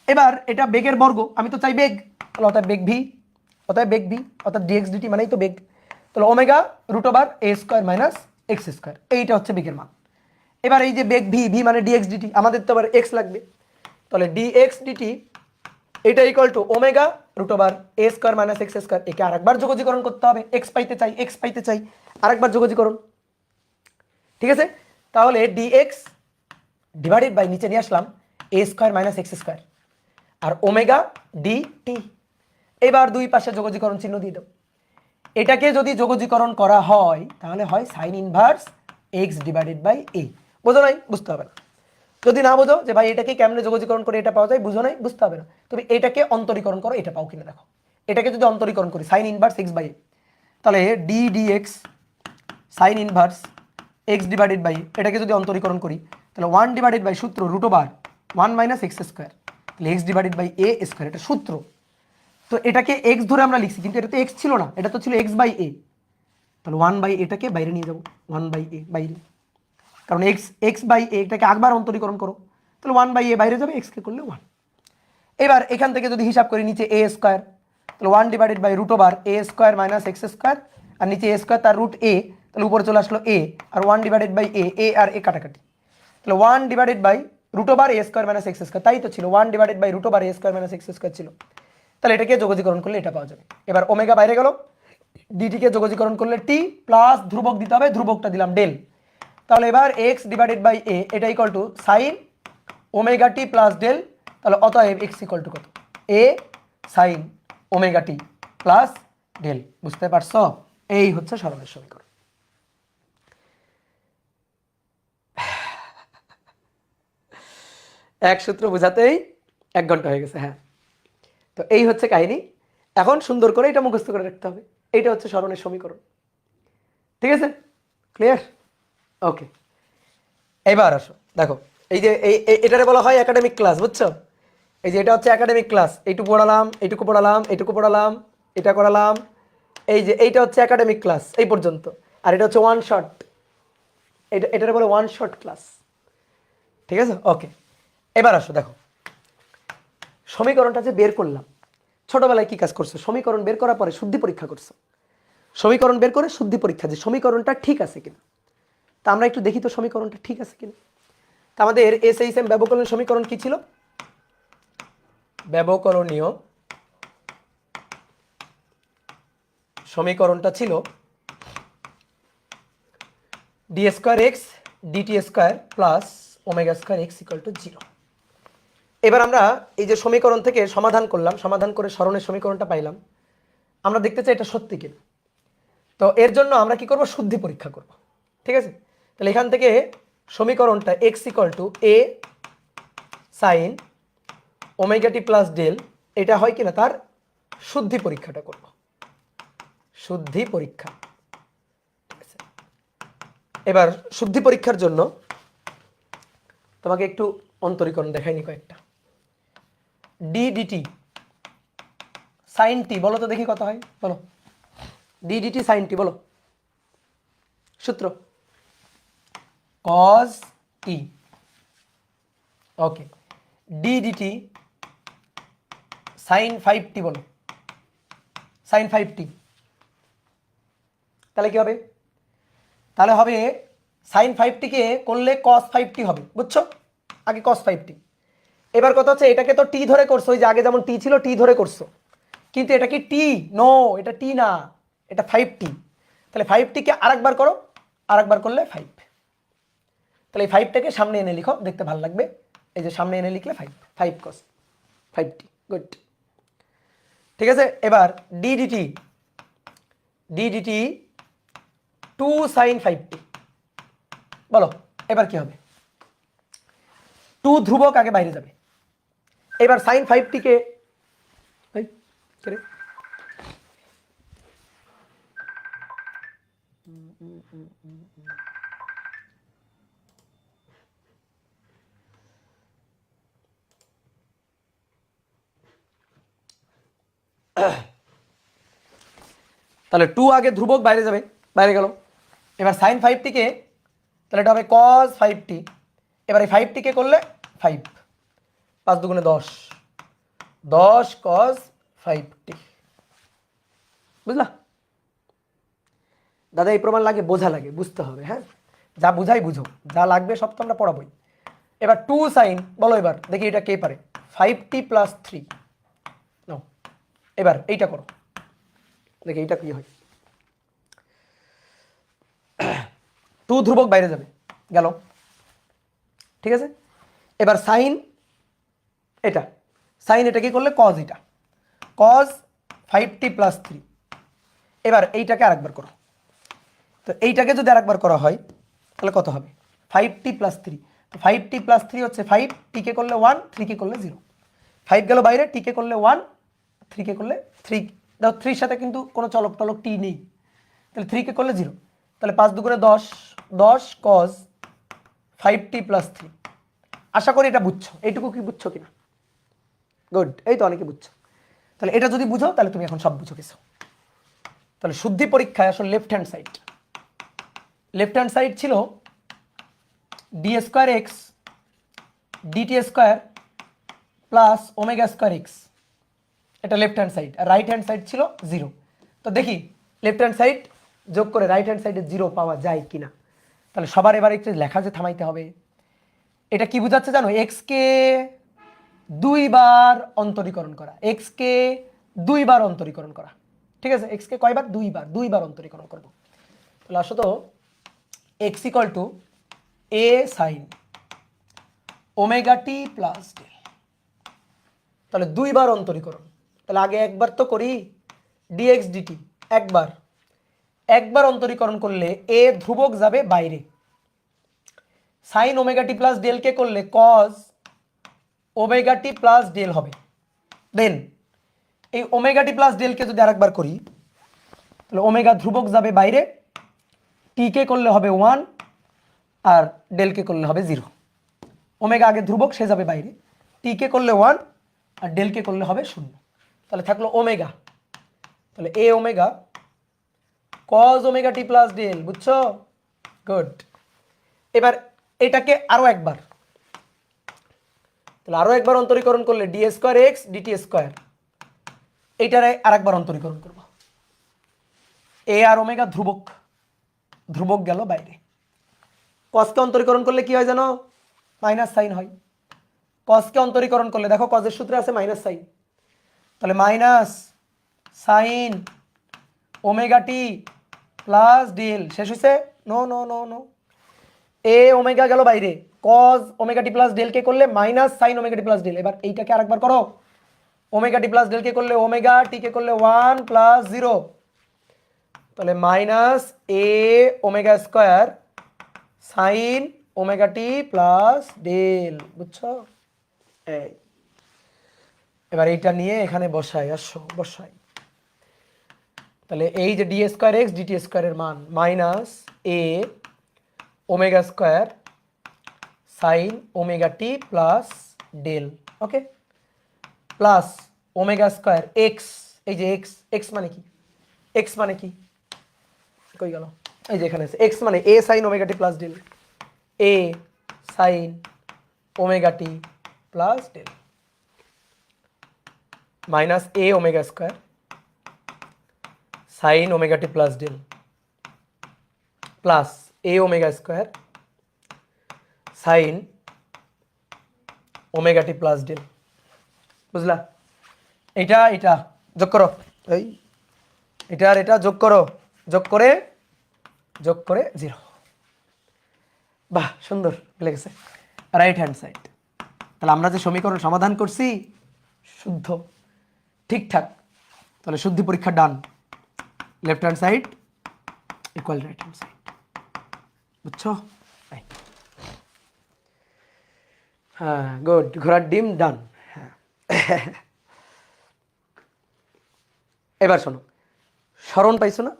এবার এটা বেগের বর্গ, আমি তো চাই বেগ, তাহলে অর্থাৎ বেগ ভি, অর্থাৎ বেগ ভি, অর্থাৎ dx dt মানেই তো বেগ। তাহলে ওমেগা√a² - x², এইটা হচ্ছে বেগের মান। এবার এই যে বেগ ভি, ভি মানে dx dt, আমাদের তো আবার x লাগবে, তাহলে dx dt এটা equal to omega root over a square minus x square, একে আরেকবার যোগজীকরণ করতে হবে, এক্স পাইতে চাই আরেকবার যোগজীকরণ। ঠিক আছে, তাহলে ডিএক্স ডিভাইডেড বাই নিচে নিয়ে আসলাম এ স্কোয়ার মাইনাস এক্স স্কোয়ার আর ওমেগা ডি টি। এবার দুই পাশে যোগজীকরণ চিহ্ন দিয়ে দাও। এটাকে যদি যোগজীকরণ করা হয় তাহলে হয় sine inverse x divided by a. বোঝো নাই? বুঝতে হবে না। যদি না বোঝো যে ভাই এটাকে কেমনে যোগজীকরণ করে এটা পাওয়া যায়, বুঝো নাই, বুঝতে হবে না। তুমি এটাকে অন্তরীকরণ করো, এটা পাও কিনা দেখো। এটাকে যদি অন্তরীকরণ করি sine inverse x by a, তাহলে d dx sine inverse x divided by, এটাকে যদি অন্তরীকরণ করি তাহলে 1 ডিভাইডেড বাই সূত্র root over 1 minus x square, তাহলে x divided by a square, এটা সূত্র। তো এটাকে এক্স ধরে আমরা লিখছি, কিন্তু এটা তো এক্স ছিল না, এটা তো ছিল এক্স বাই এ। তাহলে 1 বাই এটাকে বাইরে নিয়ে যাবো, 1 বাই এ বাইরে, কারণ এক্স বাই এ এটাকে একবার অন্তরীকরণ করো, তাহলে 1 বাই এ বাইরে যাবে, এক্সকে করলে 1। এবার এখান থেকে যদি হিসাব করি নিচে এ স্কোয়ার, তাহলে 1 divided by root over a square minus x square, আর নিচে এ স্কোয়ার তার রুট এ, তাহলে উপরে চলে আসলো এ, আর 1 ডিভাইডেড বাই এ আর এ কাটাকাটি, তাহলে 1 divided by root over a square minus x square, তাই তো ছিল 1 divided by root over a square minus x square ছিল। তাহলে এটাকে যোগজীকরণ করলে এটা পাওয়া যাবে। এবার ওমেগা বাইরে গেল, ডিটিকে যোগজীকরণ করলে টি প্লাস ধ্রুবক দিতে হবে, ধ্রুবকটা দিলাম ডেল। তাহলে এবার এক্স ডিভাইডেড বাই এ এটা equal to sine omega t plus del, তাহলে অতএব এক্স ইকুয়াল টু কত, a sine omega t plus del. বুঝতে পারছো? এই হচ্ছে সরলের সমীকরণ। এক সূত্র বোঝাতেই 1 ঘন্টা হয়ে গেছে। হ্যাঁ, তো এই হচ্ছে কাহিনী। এখন সুন্দর করে এটা মুখস্থ করে রাখতে হবে। এইটা হচ্ছে সরলের সমীকরণ। ঠিক আছে, ক্লিয়ার? ওকে, এবার আসো দেখো, এই যে এটারে বলা হয় একাডেমিক ক্লাস, বুঝছো? এই যে এটা হচ্ছে একাডেমিক ক্লাস, এইটুকু পড়ালাম, এইটুকু পড়ালাম, এইটুকু পড়ালাম, এটা করালাম, এই যে এইটা হচ্ছে একাডেমিক ক্লাস এই পর্যন্ত। আর এটা হচ্ছে ওয়ান শট, এটারে বলে ওয়ান শট ক্লাস। ঠিক আছে, ওকে। এবার আসো দেখো, সমীকরণটা যে বের করলাম, ছোটবেলায় কি কাজ করছো? সমীকরণ বের করার পরে শুদ্ধি পরীক্ষা করছো। সমীকরণ বের করে শুদ্ধি পরীক্ষা, যে সমীকরণটা ঠিক আছে কিনা। তা আমরা একটু দেখি তো সমীকরণটা ঠিক আছে কিনা। তা আমাদের এসএইচএম ব্যবকলনীয় সমীকরণ কি ছিল? ব্যবকলনীয় সমীকরণটা ছিল d square x DT square plus omega square x equal to 0। এবার আমরা এই যে সমীকরণ থেকে সমাধান করলাম, সমাধান করে সরণের সমীকরণটা পাইলাম। আমরা দেখতে চাই এটা সত্যি কিনা। তো এর জন্য আমরা কি করব? শুদ্ধি পরীক্ষা করব। ঠিক আছে, তাহলে এখান থেকে সমীকরণটা x equal to a sine omega t plus del, এটা হয় কিনা তার শুদ্ধি পরীক্ষাটা করব। শুদ্ধি পরীক্ষা। ঠিক আছে, এবার শুদ্ধি পরীক্ষার জন্য তোমাকে একটু অন্তরীকরণ দেখাইনি কয়েকটা। ডি ডিটি সাইন টি, বলো তো দেখি কত হয়, বলো। ডি ডিটি সাইন টি, বলো সূত্র cos t। ওকে, ডি ডিটি সাইন 5t, বলো সাইন 5t। তাহলে কি হবে? তাহলে হবে সাইন 5t কে করলে cos 5t হবে, বুঝছো? আগে cos 5t। এবার কথা হচ্ছে এটাকে তো টি ধরে করছো, ওই যে আগে যেমন টি ছিল টি ধরে করছো, কিন্তু এটা কি টি? নো, এটা টি না, এটা 5t। তাহলে 5t কে আরেকবার করো, আরেকবার করলে 5। তাহলে এই 5টাকে সামনে এনে লিখো, দেখতে ভালো লাগবে। এই যে সামনে এনে লিখলে 5 cos 5t, গুড। ঠিক আছে, এবার ডি ডিটি 2 sin 5t, বলো এবার কি হবে? 2 ধ্রুবক আগে বাইরে যাবে। এবার sin 5t কে তাহলে 2 আগে ধ্রুবক বাইরে যাবে, বাইরে গেল। এবার sin 5t কে, তাহলে এটা হবে cos 5t। এবার এই 5t কে করলে 5, 5 দুগুণে 10, 10 cos 5t। বুঝলা? দাদা এই প্রমাণ লাগে, বোঝা লাগে, বুঝতে হবে। হ্যাঁ, যা বুঝাই বুঝো, যা লাগবে সব তো আমরা পড়াবোই। এবার 2 sin, বলো এবার দেখি এটা কে পারে? 5t প্লাস 3 নাও, এবার এইটা করো, দেখি এইটা কি হয়। 2 ধ্রুবক বাইরে যাবে, গেল, ঠিক আছে। এবার সাইন এটা, সাইন এটা কি করলে কজ, এটা কজ 5t + 3। এবার এইটাকে আরেকবার করো, তো এইটাকে যদি আরেকবার করা হয় তাহলে কত হবে, 5t + 3। তো 5t + 3 হচ্ছে 5, টিকে করলে 1, 3কে করলে 0। 5 গেল বাইরে, টিকে করলে 1, 3কে করলে 3। দেখো 3 সাথে কিন্তু কোনো চলক টলক টি নেই, তাহলে 3কে করলে 0। তাহলে 5 দুগুণে 10, 10 cos 5t + 3। আশা করি এটা বুঝছো, এইটুকু কি বুঝছো কিনা? গুড, এই তো অনেকে বুঝছো। তাহলে এটা যদি বুঝো তাহলে তুমি এখন সব বুঝো কিছু। তাহলে শুদ্ধি পরীক্ষায় আসলে লেফট হ্যান্ড সাইড ছিল d² x dt² plus ω² x, এটা লেফট হ্যান্ড সাইড। আর রাইট হ্যান্ড সাইড ছিল 0। তো দেখি লেফট হ্যান্ড সাইড যোগ করে রাইট হ্যান্ড সাইডে 0 পাওয়া যায় কিনা। তাহলে সবার এবার একটু লেখা যে থামাইতে হবে। এটা কি বোঝাচ্ছে জানো, এক্স কে 2 বার অন্তরীকরণ করা, এক্স কে 2 বার অন্তরীকরণ করা, ঠিক আছে। এক্স কে কয়বার, 2 বার অন্তরীকরণ করব। তাহলে আসলে তো x = a sin ω t + d, তাহলে 2 বার অন্তরীকরণ। তাহলে আগে একবার তো করি, dx dt একবার অন্তরীকরণ করলে a ধ্রুবক যাবে বাইরে, sin ω t + ডেল কে করলে cos ω t + ডেল হবে। দেন এই ω t + ডেল কে যদি আরেকবার করি তাহলে ওমেগা ধ্রুবক যাবে বাইরে, টি কে করলে হবে 1 আর ডেল কে করলে হবে 0। ওমেগা আগে ধ্রুবক, সে যাবে বাইরে, টি কে করলে 1 আর ডেল কে করলে হবে 0। তাহলে থাকলো ওমেগা, তাহলে a omega cos ω t + del, বুঝছো? গুড। এবার এটাকে আরো একবার, তাহলে আরো একবার অন্তরীকরণ করলে d² x dt², এইটারে আরেকবার অন্তরীকরণ করব। এ আর ওমেগা ধ্রুবক গেল বাইরে। কসকে অন্তরীকরণ করলে কি হয় জানো, মাইনাস সাইন হয়। কসকে অন্তরীকরণ করলে দেখো কজের সূত্রে আছে মাইনাস সাইন, তাহলে মাইনাস সাইন ω t + ডেল, শেষ হয়েছে। নো নো নো নো, এ ওমেগা গেল বাইরে, cos ω t + ডেল কে করলে মাইনাস সাইন ω t + ডেল। এবার এইটাকে আরেকবার করো, ω t + ডেল কে করলে ওমেগা, টি কে করলে 1 + 0, তাহলে মাইনাস এ ω² সাইন ω t + ডেল, বুঝছো? এই এবার এইটা নিয়ে এখানে বসাই, আসো বসাই। তাহলে এই যে d² x dt² এর মান মাইনাস এ ω² সাইন ω t + ডেল, ওকে, প্লাস ω² x, এই যে x মানে কি, x মানে কি, কই গেল, এই যে এখানে আছে, x মানে a sin ω t + del, a sin ω t + del minus a ω² sin ω t + del plus a ω² sin ω t + del, বুঝলা? এটা এটা যোগ করো, এই এটা আর এটা যোগ করো, যোগ করে 0। বাহ, সুন্দর মিলে গেছে। রাইট হ্যান্ড সাইড, তাহলে আমরা যে সমীকরণ সমাধান করছি শুদ্ধ, ঠিকঠাক, তাহলে শুদ্ধি পরীক্ষা done. Left hand side equal right hand side, বুঝছো? হ্যাঁ গুড, ঘোড়ার ডিম ডান। হ্যাঁ এবার শোনো, স্মরণ পাইছো না?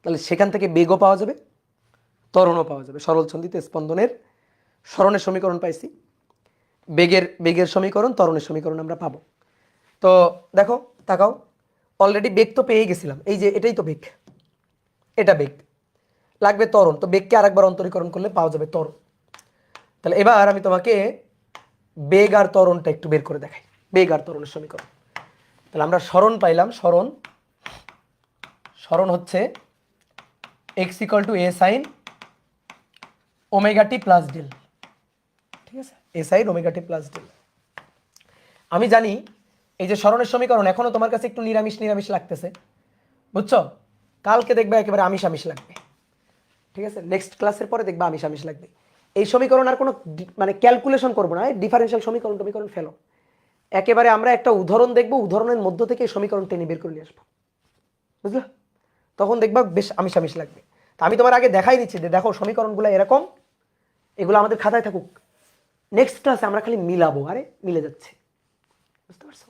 তাহলে সেখান থেকে বেগও পাওয়া যাবে, ত্বরণও পাওয়া যাবে। সরল ছন্দিতে স্পন্দনের স্মরণের সমীকরণ পাইছি, বেগের সমীকরণ, ত্বরণের সমীকরণ আমরা পাবো। তো দেখো, তাকাও, অলরেডি বেগ তো পেয়ে গেছিলাম, এই যে এটাই তো বেগ, এটা বেগ, লাগবে ত্বরণ, তো বেগকে আরেকবার অন্তরীকরণ করলে পাওয়া যাবে ত্বরণ। তাহলে এবার আমি তোমাকে বেগ আর ত্বরণটা একটু বের করে দেখাই, বেগ আর ত্বরণের সমীকরণ। তাহলে আমরা স্মরণ পাইলাম, স্মরণ হচ্ছে x = a sin ω t + del, ঠিক আছে, a sin ω t + ডেল। আমি জানি এই যে সরণের সমীকরণ এখনো তোমার কাছে একটু নিরামিষ নিরামিষ লাগতেছে, বুঝছো? কালকে দেখবে একেবারে আমিষ আমিষ লাগবে, ঠিক আছে? নেক্সট ক্লাসের পরে দেখবে আমিষ আমিষ লাগবে। এই সমীকরণ আর কোনো মানে ক্যালকুলেশন করবো না, ডিফারেন্সিয়াল সমীকরণ টমীকরণ ফেলো, একেবারে আমরা একটা উদাহরণ দেখবো, উদাহরণের মধ্য থেকে এই সমীকরণ টেনে বের করে নিয়ে আসবো, বুঝলো? তখন দেখবা বেশ আমিষ আমিষ লাগবে। তা আমি তোমার আগে দেখাই দিচ্ছি যে দেখো সমীকরণগুলো এরকম, এগুলো আমাদের খাতায় থাকুক, নেক্সট ক্লাসে আমরা খালি মিলাবো, আরে মিলে যাচ্ছে, বুঝতে পারছো?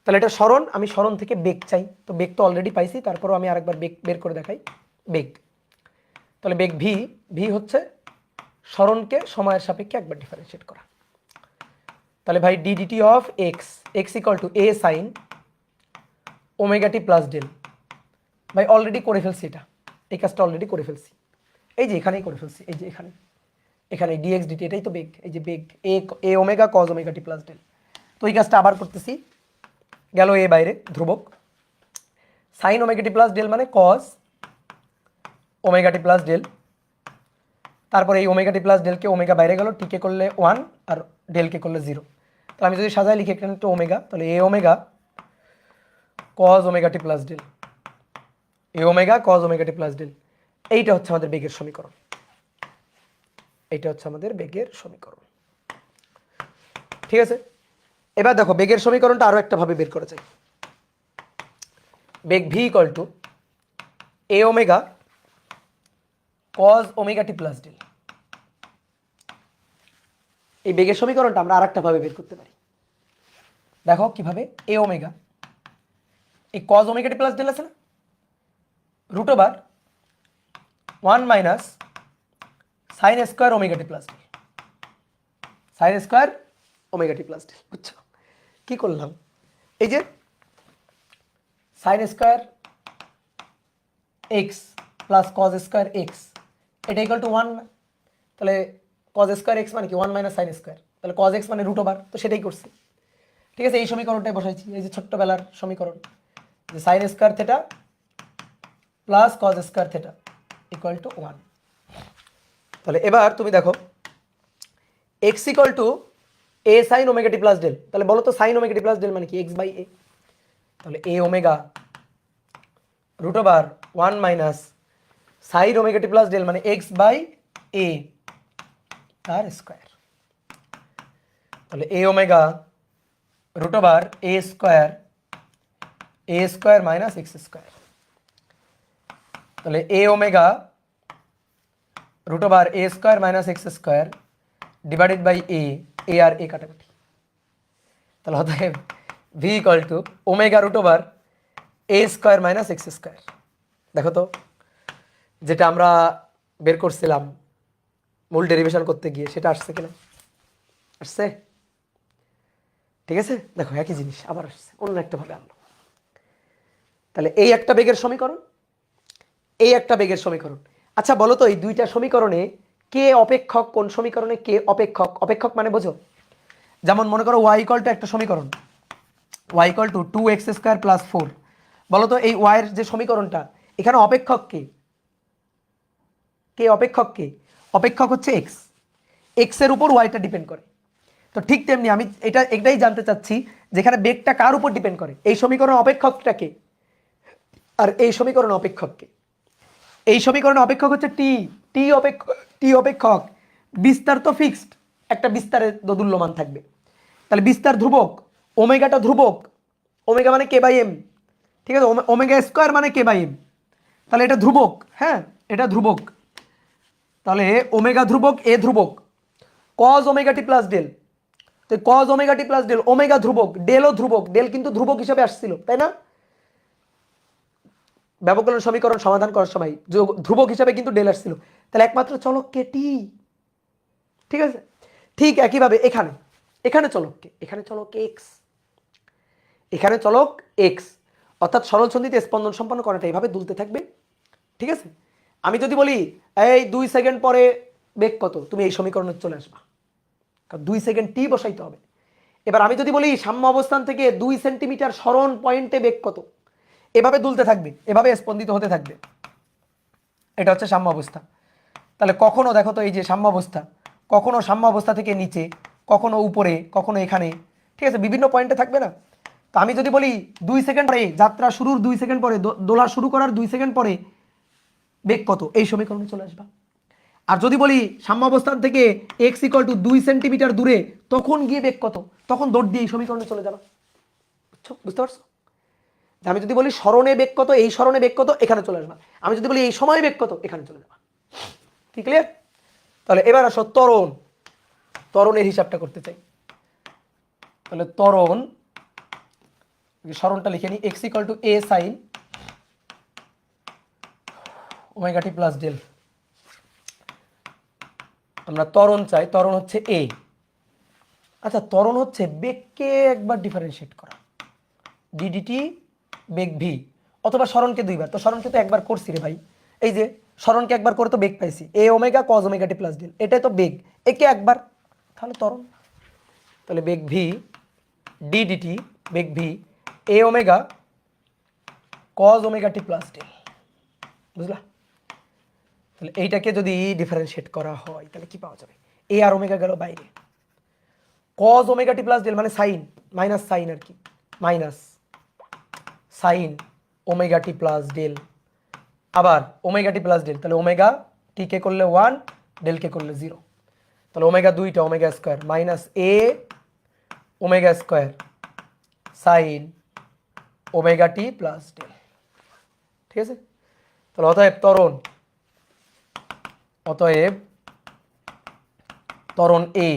তাহলে এটা সরণ, আমি সরণ থেকে বেগ চাই, তো বেগ তো অলরেডি পাইছি, তারপরও আমি আরেকবার বেগ বের করে দেখাই। বেগ, তাহলে বেগ ভি, ভি হচ্ছে সরণকে সময়ের সাপেক্ষে একবার ডিফারেন্সিয়েট করা। তাহলে ভাই d DT of x, x equal to a sine omega t plus del. ভাই অলরেডি করে ফেলছি, এটা এই কাজটা অলরেডি করে ফেলছি, এই যে এখানেই করে ফেলছি, এই যে এখানে এখানে ডিএক্স ডিটি, এটাই তো বেগ, এই যে বেগ এ omega cos omega t plus del. তো এই কাজটা আবার করতেছি, গেল এ বাইরে ধ্রুবক, sign omega t plus del মানে cause omega t plus del, তারপরে এই ওমেগা টি প্লাস ডেলকে ওমেগা বাইরে গেল, টিকে করলে 1 আর ডেলকে করলে 0। তাহলে আমি যদি সাজায় লিখি এখানে একটু ওমেগা, তাহলে a omega cos omega t plus del, A omega cos omega t plus del. এইটা হচ্ছে আমাদের বেগের সমীকরণ, এইটা হচ্ছে আমাদের বেগের সমীকরণ, ঠিক আছে? এবার দেখো বেগের সমীকরণটা আরো একটা ভাবে বের করা যায়। বেগ v equal to a omega cos omega t plus del. এই বেগের সমীকরণটা আমরা আরেকটা ভাবে বের করতে পারি, দেখো কিভাবে। এ ওমেগা, এই cos omega t plus del আছে না, root over 1 minus sine square omega t plus del, sine square omega t plus del. বুঝছো কি করলাম? এই যে sine square x plus cos square x, এটা ইকুয়াল টু 1, তাহলে কজ স্কোয়ার এক্স মানে কি 1 মাইনাস সাইন স্কোয়ার, তাহলে কজ এক্স মানে রুট ওভার, তো সেটাই করছি, ঠিক আছে? এই সমীকরণটাই বসাইছি, এই যে ছোট্টবেলার সমীকরণ, যে sine square theta plus cos square theta equal to 1। তাহলে এবার তুমি দেখো x equal to a sine omega t plus del, তাহলে বলো তো sine omega t plus del মানে কি এক্স বাই এ, তাহলে a omega root over 1 minus sine omega t plus del মানে এক্স বাই এ তার স্কোয়ার, তাহলে a omega root over a square minus x square, তাহলে a omega root over a square minus x square divided by a আর a কাটাকাটি, তাহলে অতএব v equal to omega root over a square minus x square. দেখো তো যেটা আমরা বের করছিলাম মূল ডেরিভেশন করতে গিয়ে, সেটা আসছে কিনা? আসছে, ঠিক আছে? দেখো একই জিনিস আবার আসছে, অন্য একটা ভাবে আনলো। তাহলে এই একটা বেগের সমীকরণ, এই একটা বেগের সমীকরণ। আচ্ছা বলো তো এই দুইটা সমীকরণে কে অপেক্ষক, কোন সমীকরণে কে অপেক্ষক? অপেক্ষক মানে বোঝো, যেমন মনে করো ওয়াই ইকুয়াল টু একটা সমীকরণ, y equal to 2x square plus 4, বলো তো এই ওয়াই এর যে সমীকরণটা, এখানে অপেক্ষক কে? কে অপেক্ষক কে? অপেক্ষক হচ্ছে এক্স, এক্স এর উপর ওয়াইটা ডিপেন্ড করে। তো ঠিক তেমনি আমি এটাই জানতে চাচ্ছি, যেখানে বেগটা কার উপর ডিপেন্ড করে, এই সমীকরণ অপেক্ষকটা কে আর এই সমীকরণ অপেক্ষক কে? এই সমীকরণে অপেক্ষক হচ্ছে টি, টি অপেক্ষক, বিস্তার তো ফিক্সড, একটা বিস্তারের দোদুল্যমান থাকবে, তাহলে বিস্তার ধ্রুবক, ওমেগাটা ধ্রুবক, ওমেগা মানে কে বাই এম, ঠিক আছে? ওমেগা স্কোয়ার মানে কে বাই এম, তাহলে এটা ধ্রুবক, হ্যাঁ এটা ধ্রুবক, তাহলে ওমেগা ধ্রুবক এ ধ্রুবক, cause omega t plus del, তো cause omega t plus del, omega ধ্রুবক, ডেলও ধ্রুবক, ডেল কিন্তু ধ্রুবক হিসেবে আসছিল তাই না? ব্যবকলন সমীকরণ সমাধান করার সময় ধ্রুবক হিসাবে কিন্তু ডেল আসছিল, তাহলে একমাত্র চলক কে? টি, ঠিক আছে? ঠিক একইভাবে এখানে, এখানে চলক কে? এখানে চলক এক্স, এখানে চলক এক্স, অর্থাৎ সরল সন্ধিতে স্পন্দন সম্পন্ন করাটা এইভাবে দুলতে থাকবে, ঠিক আছে? আমি যদি বলি এই 2 সেকেন্ড পরে বেগ কত, তুমি এই সমীকরণে চলে আসবা, কারণ 2 সেকেন্ড টি বসাইতে হবে। এবার আমি যদি বলি সাম্য অবস্থান থেকে 2 সেন্টিমিটার সরণ পয়েন্টে বেগ কত, এভাবে দুলতে থাকবে, এভাবে স্পন্দিত হতে থাকবে, এটা হচ্ছে সাম্য অবস্থা। তাহলে কখনো দেখো তো এই যে সাম্য অবস্থা, কখনো সাম্য অবস্থা থেকে নিচে, কখনো উপরে, কখনো এখানে, ঠিক আছে? বিভিন্ন পয়েন্টে থাকবে না, তো আমি যদি বলি 2 সেকেন্ড পরে, যাত্রা শুরুর 2 সেকেন্ড পরে, দোলা শুরু করার 2 সেকেন্ড পরে বেগ কত, এই সমীকরণে চলে আসবা। আর যদি বলি সাম্য অবস্থান থেকে x = 2 সেন্টিমিটার দূরে, তখন গিয়ে বেগ কত, তখন দৌড় দিয়ে এই সমীকরণে চলে যাবা। বুঝতে পারছো? আমি যদি বলি স্মরণে বেগ কত, এই স্মরণে বেগ কত, এখানে চলে আসবা। আমি যদি বলি এই সময় বেগ কত, এখানে চলে যাবা। কি ক্লিয়ার? তাহলে এবার আসো ত্বরণ। ত্বরণের হিসাবটা করতে চাই। তাহলে ত্বরণ, স্মরণটা লিখে নিই, x = a sin omega t plus del. আমরা ত্বরণ চাই, ত্বরণ হচ্ছে a। আচ্ছা, ত্বরণ হচ্ছে বেগকে একবার ডিফারেন্সিয়েট করা, ddt বেগ v, অথবা স্মরণকে দুইবার। তো স্মরণকে তো একবার করছি রে ভাই, এই যে স্মরণকে একবার করে তো বেগ পাইছি, a omega cos omega t plus del, এটাই তো বেগ, একে একবার, তাহলে ত্বরণ। তাহলে বেগ v ddt, বেগ v a omega cos omega t plus del. বুঝলা? তাহলে এইটাকে যদি ডিফারেন্সিয়েট করা হয় তাহলে কি পাওয়া যাবে? a আর ওমেগা গেল বাইরে, cos omega t plus del মানে সাইন, মাইনাস সাইন আর কি, minus sine omega t plus del, আবার ওমেগা টি প্লাস ডেল, তাহলে ওমেগা টি কে করলে 1, ডেল কে করলে 0, তাহলে ওমেগা দুইটা, omega square minus a omega square sine omega t plus del. ঠিক আছে? তাহলে অতএব ত্বরণ, ত্বরণ a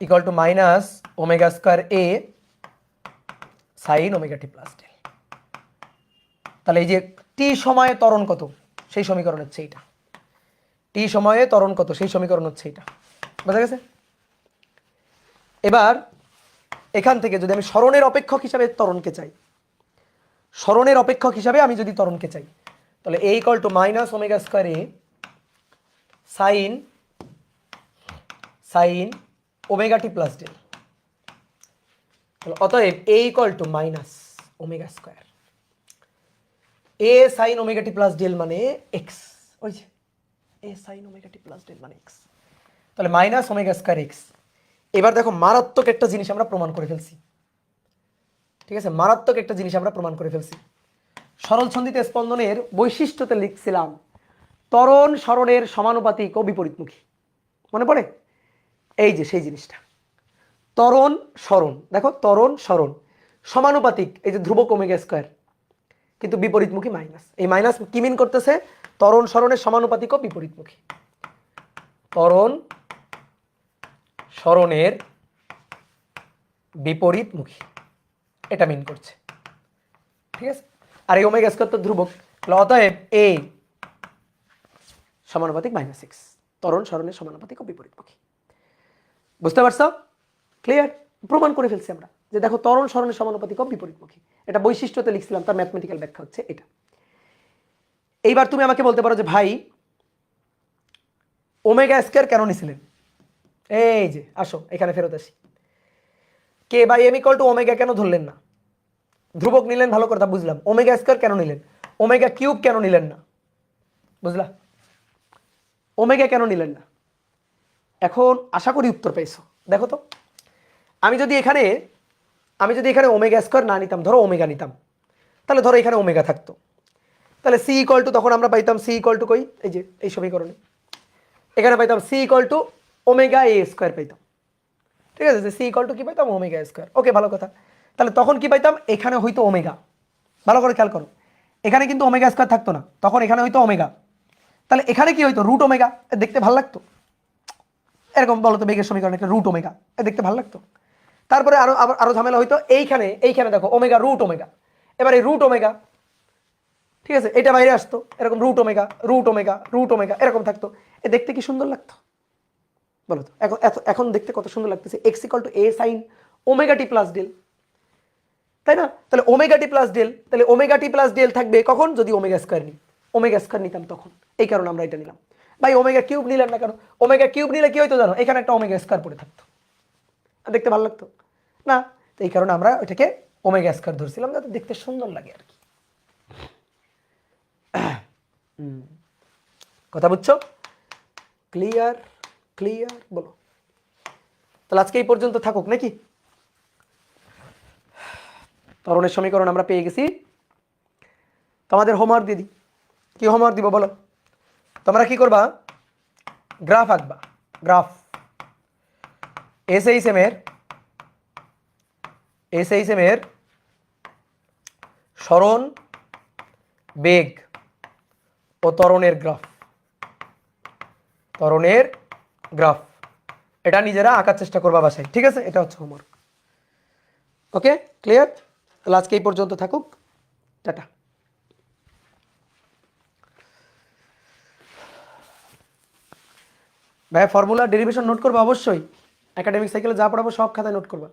equal to minus omega square a sine omega t plus del. তাহলে এই যে টি সময়ে ত্বরণ কত, সেই সমীকরণ হচ্ছে এইটা। টি সময়ে ত্বরণ কত, সেই সমীকরণ হচ্ছে এইটা। বোঝা গেছে? এবার এখান থেকে যদি আমি স্মরণের অপেক্ষক হিসাবে ত্বরণকে চাই, স্মরণের অপেক্ষক হিসাবে আমি যদি ত্বরণকে চাই, তাহলে a equal to minus omega square a sine omega t plus del. তাহলে অতএব a equal to minus omega square a sine omega t plus del মানে x, ওই যে a sine omega t plus del মানে x, তাহলে minus omega square x। এবার দেখো মারাত্মক একটা জিনিস আমরা প্রমাণ করে ফেলছি। ঠিক আছে, মারাত্মক একটা জিনিস আমরা প্রমাণ করে ফেলছি। সরল ছন্দিত স্পন্দনের বৈশিষ্ট্যতে লিখছিলাম ত্বরণ স্মরণের সমানুপাতিক ও বিপরীতমুখী। মনে পড়ে? এই যে সেই জিনিসটা, ত্বরণ স্মরণ, দেখো ত্বরণ স্মরণ সমানুপাতিক, এই যে ধ্রুবক ওমেগা স্কোয়ার, কিন্তু বিপরীতমুখী মাইনাস। এই মাইনাস কি মিন করতেছে? ত্বরণ স্মরণের সমানুপাতিক ও বিপরীতমুখী, ত্বরণ স্মরণের বিপরীতমুখী, এটা মিন করছে। ঠিক আছে? আর এই ওমেগা স্কোয়ার তো ধ্রুবক, অতএব a সমানুপাতিক -x, ত্বরণ স্মরণের সমানুপাতিক ও বিপরীতমুখী। বুঝতে পারছো? ক্লিয়ার? প্রমাণ করে ফেলছি আমরা যে দেখো ত্বরণ স্মরণের সমানুপাতিক ও বিপরীতমুখী, এটা বৈশিষ্ট্যতে লিখছিলাম, তার ম্যাথমেটিক্যাল ব্যাখ্যা হচ্ছে এটা। এইবার তুমি আমাকে বলতে পারো যে ভাই ওমেগা স্কোয়ার কেন নিছিলেন? এই যে আসো এখানে ফেরত আসি, k by m equal to omega কেন ধরলেন না? ধ্রুবক নিলেন, ভালো কথা বুঝলাম, ওমেগা স্কোয়ার কেন নিলেন? ওমেগা কিউব কেন নিলেন না? বুঝলা? ওমেগা কেন নিলেন না? এখন আশা করি উত্তর পেয়েছো। দেখো তো, আমি যদি এখানে ওমেগা স্কোয়ার না নিতাম, ধরো ওমেগা নিতাম, তাহলে ধরো এখানে ওমেগা থাকতো, তাহলে সি ইকুয়াল টু, তখন আমরা পাইতাম সি ইকুয়াল টু কই, এই যে এই সমীকরণে এখানে পাইতাম c equal to omega a square পাইতাম। ঠিক আছে, সি ইকুয়াল টু কি পাইতাম? Omega square. ওকে, ভালো কথা। তাহলে তখন কি পাইতাম? এখানে হয়তো ওমেগা, ভালো করে খেয়াল করো, এখানে কিন্তু ওমেগা স্কোয়ার থাকতো না, তখন এখানে হয়তো ওমেগা, তাহলে এখানে কি হয়তো? Root omega. দেখতে ভালো লাগতো এরকম, বলো তো বেগের সমীকরণ একটা রুট ওমেগা, দেখতে ভালো লাগতো। তারপরে আরো ঝামেলা হইতো, এইখানে দেখো ওমেগা রুট ওমেগা, এবার এই রুট ওমেগা, ঠিক আছে, এটা বাইরে আসতো, এরকম root omega root omega root omega এরকম থাকতো। দেখতে কি সুন্দর লাগতো বলো তো? এখন দেখতে কত সুন্দর লাগতেছে, x equal to a sine omega t plus del, তাই না? তাহলে ওমেগা টি প্লাস ডেল, তাহলে ওমেগা টি প্লাস ডেল থাকবে কখন? যদি ওমেগা স্কোয়ার নিই, ওমেগা স্কোয়ার নিতাম তখন, এই কারণে আমরা এটা নিলাম। ভাই ওমেগা কিউব নিলেন না কেন? ওমেগা কিউব নিলে কি হইতো জানো? এখানে একটা ওমেগা স্কোয়ার পড়ে থাকতো, দেখতে ভালো লাগতো না? তো এই কারণে আমরা ওইটাকে ওমেগা স্কোয়ার ধরছিলাম, যাতে দেখতে সুন্দর লাগে আর কি। কথা বুঝছো? ক্লিয়ার? ক্লিয়ার বলো। তাহলে আজকে এই পর্যন্ত থাকুক নাকি? ত্বরণের সমীকরণ আমরা পেয়ে গেছি। তোমাদের হোমওয়ার্ক দিয়ে দিই। কি হোমওয়ার্ক দিব বলো? তোমরা কি করবা? গ্রাফ আঁকবা। গ্রাফ এসএইচএম এর সরণ, বেগ ও ত্বরণের গ্রাফ। এটা নিজেরা আঁকার চেষ্টা করবা বাসায়, ঠিক আছে? এটা হচ্ছে হোমওয়ার্ক। ওকে, ক্লিয়ার? তাহলে আজকে এই পর্যন্ত থাকুক। টাটা। ভাই ফর্মুলা ডেরিভেশন নোট করবা অবশ্যই। একাডেমিক সাইকেলে যা পড়াবো সব খাতায় নোট করবা।